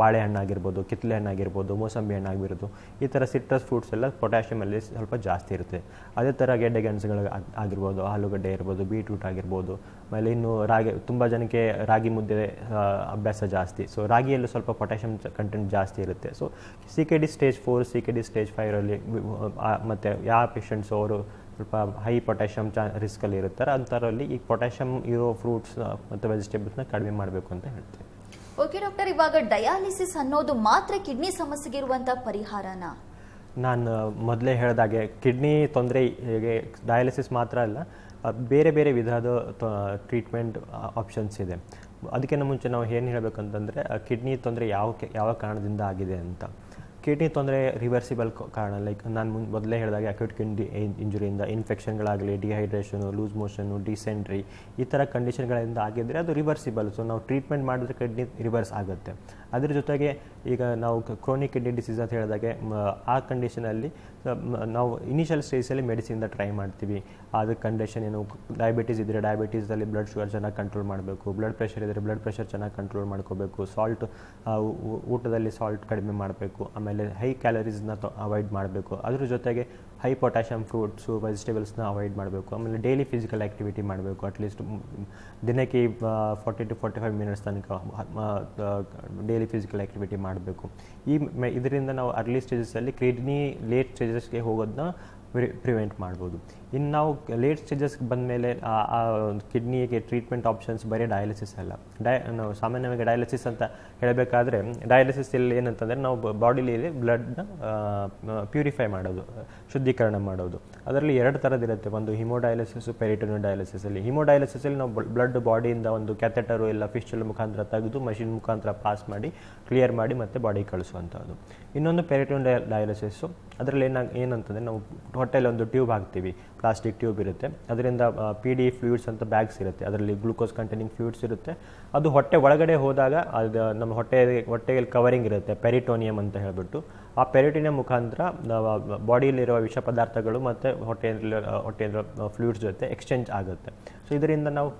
ಬಾಳೆಹಣ್ಣಾಗಿರ್ಬೋದು, ಕಿತ್ತಳೆ ಹಣ್ಣಾಗಿರ್ಬೋದು, ಮೋಸಂಬಿ ಹಣ್ಣಾಗಿರ್ಬೋದು, ಈ ಥರ ಸಿಟ್ರಸ್ ಫ್ರೂಟ್ಸ್ ಎಲ್ಲ ಪೊಟ್ಯಾಷಿಯಮಲ್ಲಿ ಸ್ವಲ್ಪ ಜಾಸ್ತಿ ಇರುತ್ತೆ. ಅದೇ ಥರ ಗೆಡ್ಡೆ ಗೆಣಸುಗಳು ಆಗಿರ್ಬೋದು, ಆಲೂಗಡ್ಡೆ ಇರ್ಬೋದು, ಬೀಟ್ರೂಟ್ ಆಗಿರ್ಬೋದು. ಆಮೇಲೆ ಇನ್ನು ತುಂಬ ಜನಕ್ಕೆ ರಾಗಿ ಮುದ್ದೆ ಅಭ್ಯಾಸ ಜಾಸ್ತಿ. ಸೊ ರಾಗಿಯಲ್ಲೂ ಸ್ವಲ್ಪ ಪೊಟ್ಯಾಷಿಯಮ್ ಕಂಟೆಂಟ್ ಜಾಸ್ತಿ ಇರುತ್ತೆ. So CKD stage 4, CKD stage 5ರಲ್ಲಿ ಮತ್ತು ಯಾವ ಪೇಷಂಟ್ಸ್ ಅವರು ಸ್ವಲ್ಪ ಹೈ ಪೊಟ್ಯಾಷಿಯಮ್ ರಿಸ್ಕಲ್ಲಿ ಇರ್ತಾರೆ, ಅಂಥವರಲ್ಲಿ ಈ ಪೊಟ್ಯಾಷಿಯಮ್ ಇರೋ ಫ್ರೂಟ್ಸ್ ಮತ್ತು ವೆಜಿಟೇಬಲ್ಸ್ನ ಕಡಿಮೆ ಮಾಡಬೇಕು ಅಂತ ಹೇಳ್ತೀವಿ. ಓಕೆ ಡಾಕ್ಟರ್, ಇವಾಗ ಡಯಾಲಿಸಿಸ್ ಅನ್ನೋದು ಮಾತ್ರ ಕಿಡ್ನಿ ಸಮಸ್ಯೆಗೆ ಇರುವಂಥ ಪರಿಹಾರನಾ? ನಾನು ಮೊದಲೇ ಹೇಳಿದಾಗೆ ಕಿಡ್ನಿ ತೊಂದರೆಗೆ ಡಯಾಲಿಸಿಸ್ ಮಾತ್ರ ಅಲ್ಲ, ಬೇರೆ ಬೇರೆ ವಿಧದ ಟ್ರೀಟ್ಮೆಂಟ್ ಆಪ್ಷನ್ಸ್ ಇದೆ. ಅದಕ್ಕಿಂತ ಮುಂಚೆ ನಾವು ಏನು ಹೇಳಬೇಕಂತಂದರೆ, ಕಿಡ್ನಿ ತೊಂದರೆ ಯಾವ ಕಾರಣದಿಂದ ಆಗಿದೆ ಅಂತ. ಕಿಡ್ನಿ ತೊಂದರೆ ರಿವರ್ಸಿಬಲ್ ಕಾರಣ, ಲೈಕ್ ನಾನು ಮೊದಲೇ ಹೇಳಿದಾಗ ಅಕ್ಯೂಟ್ ಕಿಡ್ನಿ ಇಂಜುರಿಯಿಂದ ಇನ್ಫೆಕ್ಷನ್ಗಳಾಗಲಿ, ಡಿಹೈಡ್ರೇಷನು, ಲೂಸ್ ಮೋಷನು, ಡಿಸೆಂಟ್ರಿ ಈ ಥರ ಕಂಡೀಷನ್ಗಳಿಂದ ಆಗಿದ್ದರೆ ಅದು ರಿವರ್ಸಿಬಲ್. ಸೊ ನಾವು ಟ್ರೀಟ್ಮೆಂಟ್ ಮಾಡಿದ್ರೆ ಕಿಡ್ನಿ ರಿವರ್ಸ್ ಆಗುತ್ತೆ. ಅದ್ರ ಜೊತೆಗೆ ಈಗ ನಾವು ಕ್ರೋನಿಕ್ ಕಿಡ್ನಿ ಡಿಸೀಸ್ ಅಂತ ಹೇಳಿದಾಗೆ ಆ ಕಂಡೀಷನಲ್ಲಿ ನಾವು ಇನಿಷಿಯಲ್ ಸ್ಟೇಜಲ್ಲಿ ಮೆಡಿಸಿನ್ದ ಟ್ರೈ ಮಾಡ್ತೀವಿ. ಅದು ಕಂಡೀಷನ್ ಏನು, ಡಯಾಬಿಟೀಸ್ ಇದ್ದರೆ ಡಯಾಬಿಟೀಸಲ್ಲಿ ಬ್ಲಡ್ ಶುಗರ್ ಚೆನ್ನಾಗಿ ಕಂಟ್ರೋಲ್ ಮಾಡಬೇಕು, ಬ್ಲಡ್ ಪ್ರೆಷರ್ ಇದ್ದರೆ ಬ್ಲಡ್ ಪ್ರೆಷರ್ ಚೆನ್ನಾಗಿ ಕಂಟ್ರೋಲ್ ಮಾಡ್ಕೋಬೇಕು, ಸಾಲ್ಟ್ ಊಟದಲ್ಲಿ ಸಾಲ್ಟ್ ಕಡಿಮೆ ಮಾಡಬೇಕು, ಆಮೇಲೆ ಹೈ ಕ್ಯಾಲರೀಸ್ನ ಅವಾಯ್ಡ್ ಮಾಡಬೇಕು. ಅದ್ರ ಜೊತೆಗೆ ಹೈ ಪೊಟ್ಯಾಷಿಯಮ್ ಫ್ರೂಟ್ಸು, ವೆಜಿಟೇಬಲ್ಸ್ನ ಅವಾಯ್ಡ್ ಮಾಡಬೇಕು. ಆಮೇಲೆ ಡೈಲಿ ಫಿಸಿಕಲ್ ಆ್ಯಕ್ಟಿವಿಟಿ ಮಾಡಬೇಕು. ಅಟ್ಲೀಸ್ಟ್ ದಿನಕ್ಕೆ 40 to 45 ಮಿನಿಟ್ಸ್ ತನಕ ಡೈಲಿ ಫಿಸಿಕಲ್ ಆ್ಯಕ್ಟಿವಿಟಿ ಮಾಡಬೇಕು. ಇದರಿಂದ ನಾವು ಅರ್ಲಿ ಸ್ಟೇಜಸಲ್ಲಿ ಕಿಡ್ನಿ ಲೇಟ್ ಸ್ಟೇಜಸ್ಗೆ ಹೋಗೋದನ್ನ ಪ್ರಿವೆಂಟ್ ಮಾಡ್ಬೋದು. ಇನ್ನು ನಾವು ಲೇಟ್ ಸ್ಟೇಜಸ್ಗೆ ಬಂದಮೇಲೆ ಆ ಕಿಡ್ನಿಗೆ ಟ್ರೀಟ್ಮೆಂಟ್ ಆಪ್ಷನ್ಸ್ ಬರೀ ಡಯಾಲಿಸಿಸ್ ಅಲ್ಲ. ನಾವು ಸಾಮಾನ್ಯವಾಗಿ ಡಯಾಲಿಸಿಸ್ ಅಂತ ಹೇಳಬೇಕಾದ್ರೆ, ಡಯಾಲಿಸಿಸ್ ಇಲ್ಲಿ ಏನಂತಂದರೆ ನಾವು ಬಾಡಿಲಿ ಬ್ಲಡ್ನ ಪ್ಯೂರಿಫೈ ಮಾಡೋದು, ಶುದ್ಧೀಕರಣ ಮಾಡೋದು. ಅದರಲ್ಲಿ 2 ಥರದಿರುತ್ತೆ. ಒಂದು ಹಿಮೋಡಯಾಲಿಸಿಸು, ಪೆರಿಟೋನಿಯಲ್ ಡಯಾಲಿಸಿಸಲ್ಲಿ. ಹಿಮೋಡಯಾಲಿಸಿಸಲ್ಲಿ ನಾವು ಬ್ಲಡ್ ಬಾಡಿಯಿಂದ ಒಂದು ಕ್ಯಾಥೆಟರು ಇಲ್ಲ ಫಿಸ್ಟಲ್ ಮುಖಾಂತರ ತೆಗೆದು ಮಷಿನ್ ಮುಖಾಂತರ ಪಾಸ್ ಮಾಡಿ ಕ್ಲಿಯರ್ ಮಾಡಿ ಮತ್ತೆ ಬಾಡಿಗೆ ಕಳಿಸುವಂಥದ್ದು. ಇನ್ನೊಂದು ಪೆರಿಟೋನಿಯಲ್ ಡಯಾಲಿಸಿಸ್ಸು. ಅದರಲ್ಲಿ ಏನಂತಂದರೆ ನಾವು ಹೊಟ್ಟೆಯಲ್ಲಿ ಒಂದು ಟ್ಯೂಬ್ ಹಾಕ್ತೀವಿ, ಪ್ಲಾಸ್ಟಿಕ್ ಟ್ಯೂಬ್ ಇರುತ್ತೆ. ಅದರಿಂದ PD ಫ್ಲೂಯಿಡ್ಸ್ ಅಂತ ಬ್ಯಾಗ್ಸ್ ಇರುತ್ತೆ, ಅದರಲ್ಲಿ ಗ್ಲೂಕೋಸ್ ಕಂಟೈನಿಂಗ್ ಫ್ಲೂಯಿಡ್ಸ್ ಇರುತ್ತೆ. ಅದು ಹೊಟ್ಟೆ ಒಳಗಡೆ ಹೋದಾಗ ಅದು ನಮ್ಮ ಹೊಟ್ಟೆಯಲ್ಲಿ ಕವರಿಂಗ್ ಇರುತ್ತೆ, ಪೆರಿಟೋನಿಯಮ್ ಅಂತ ಹೇಳ್ಬಿಟ್ಟು. ಆ ಪೆರಿಟೋನಿಯಮ್ ಮುಖಾಂತರ ಬಾಡಿಯಲ್ಲಿರುವ ವಿಷ ಪದಾರ್ಥಗಳು ಮತ್ತು ಹೊಟ್ಟೆಯಲ್ಲಿರೋ ಫ್ಲೂಯಿಡ್ಸ್ ಜೊತೆ ಎಕ್ಸ್ಚೇಂಜ್ ಆಗುತ್ತೆ. ಸೊ ಇದರಿಂದ ನಾವು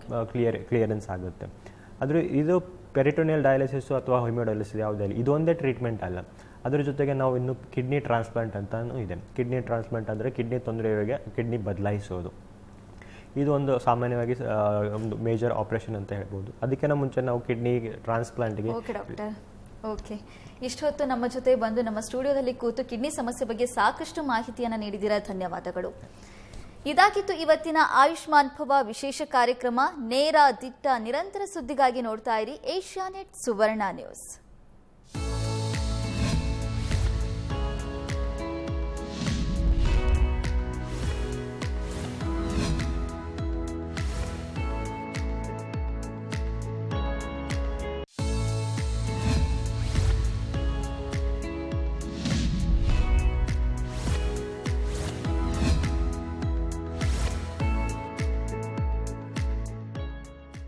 ಕ್ಲಿಯರೆನ್ಸ್ ಆಗುತ್ತೆ. ಇದು ಪೆರಿಟೋನಿಯಲ್ ಡಯಾಲಿಸಿಸು ಅಥವಾ ಹಿಮೋಡಯಾಲಿಸಿಸ್ ಯಾವುದೇ ಇಲ್ಲ, ಇದೊಂದೇ ಟ್ರೀಟ್ಮೆಂಟ್ ಅಲ್ಲ. ಅದರ ಜೊತೆಗೆ ನಾವು ಇನ್ನು ಕಿಡ್ನಿ ಟ್ರಾನ್ಸ್ಪ್ಲಾಂಟ್ ಅಂತಲೂ ಇದೆ. ಕಿಡ್ನಿ ಟ್ರಾನ್ಸ್ಪ್ಲಾಂಟ್ ಅಂದರೆ ಕಿಡ್ನಿ ತೊಂದರೆಯವರಿಗೆ ಕಿಡ್ನಿ ಬದಲಾಯಿಸೋದು. ಇದು ಒಂದು ಸಾಮಾನ್ಯವಾಗಿ ಒಂದು ಮೇಜರ್ ಆಪರೇಷನ್ ಅಂತ ಹೇಳ್ಬೋದು. ಅದಕ್ಕಿಂತ ಮುಂಚೆ ನಾವು ಕಿಡ್ನಿ ಟ್ರಾನ್ಸ್ಪ್ಲಾಂಟ್ಗೆ. ಓಕೆ ಡಾಕ್ಟರ್, ಓಕೆ, ಇಷ್ಟೊತ್ತು ನಮ್ಮ ಜೊತೆ ಬಂದು ನಮ್ಮ ಸ್ಟುಡಿಯೋದಲ್ಲಿ ಕೂತು ಕಿಡ್ನಿ ಸಮಸ್ಯೆ ಬಗ್ಗೆ ಸಾಕಷ್ಟು ಮಾಹಿತಿಯನ್ನು ನೀಡಿದ್ದೀರಾ, ಧನ್ಯವಾದಗಳು. ಇದಾಗಿತ್ತು ಇವತ್ತಿನ ಆಯುಷ್ಮಾನ್ ಭವ ವಿಶೇಷ ಕಾರ್ಯಕ್ರಮ. ನೇರ, ದಿಟ್ಟ, ನಿರಂತರ ಸುದ್ದಿಗಾಗಿ ನೋಡ್ತಾ ಇರಿ ಏಷ್ಯಾನೆಟ್ ಸುವರ್ಣ ನ್ಯೂಸ್.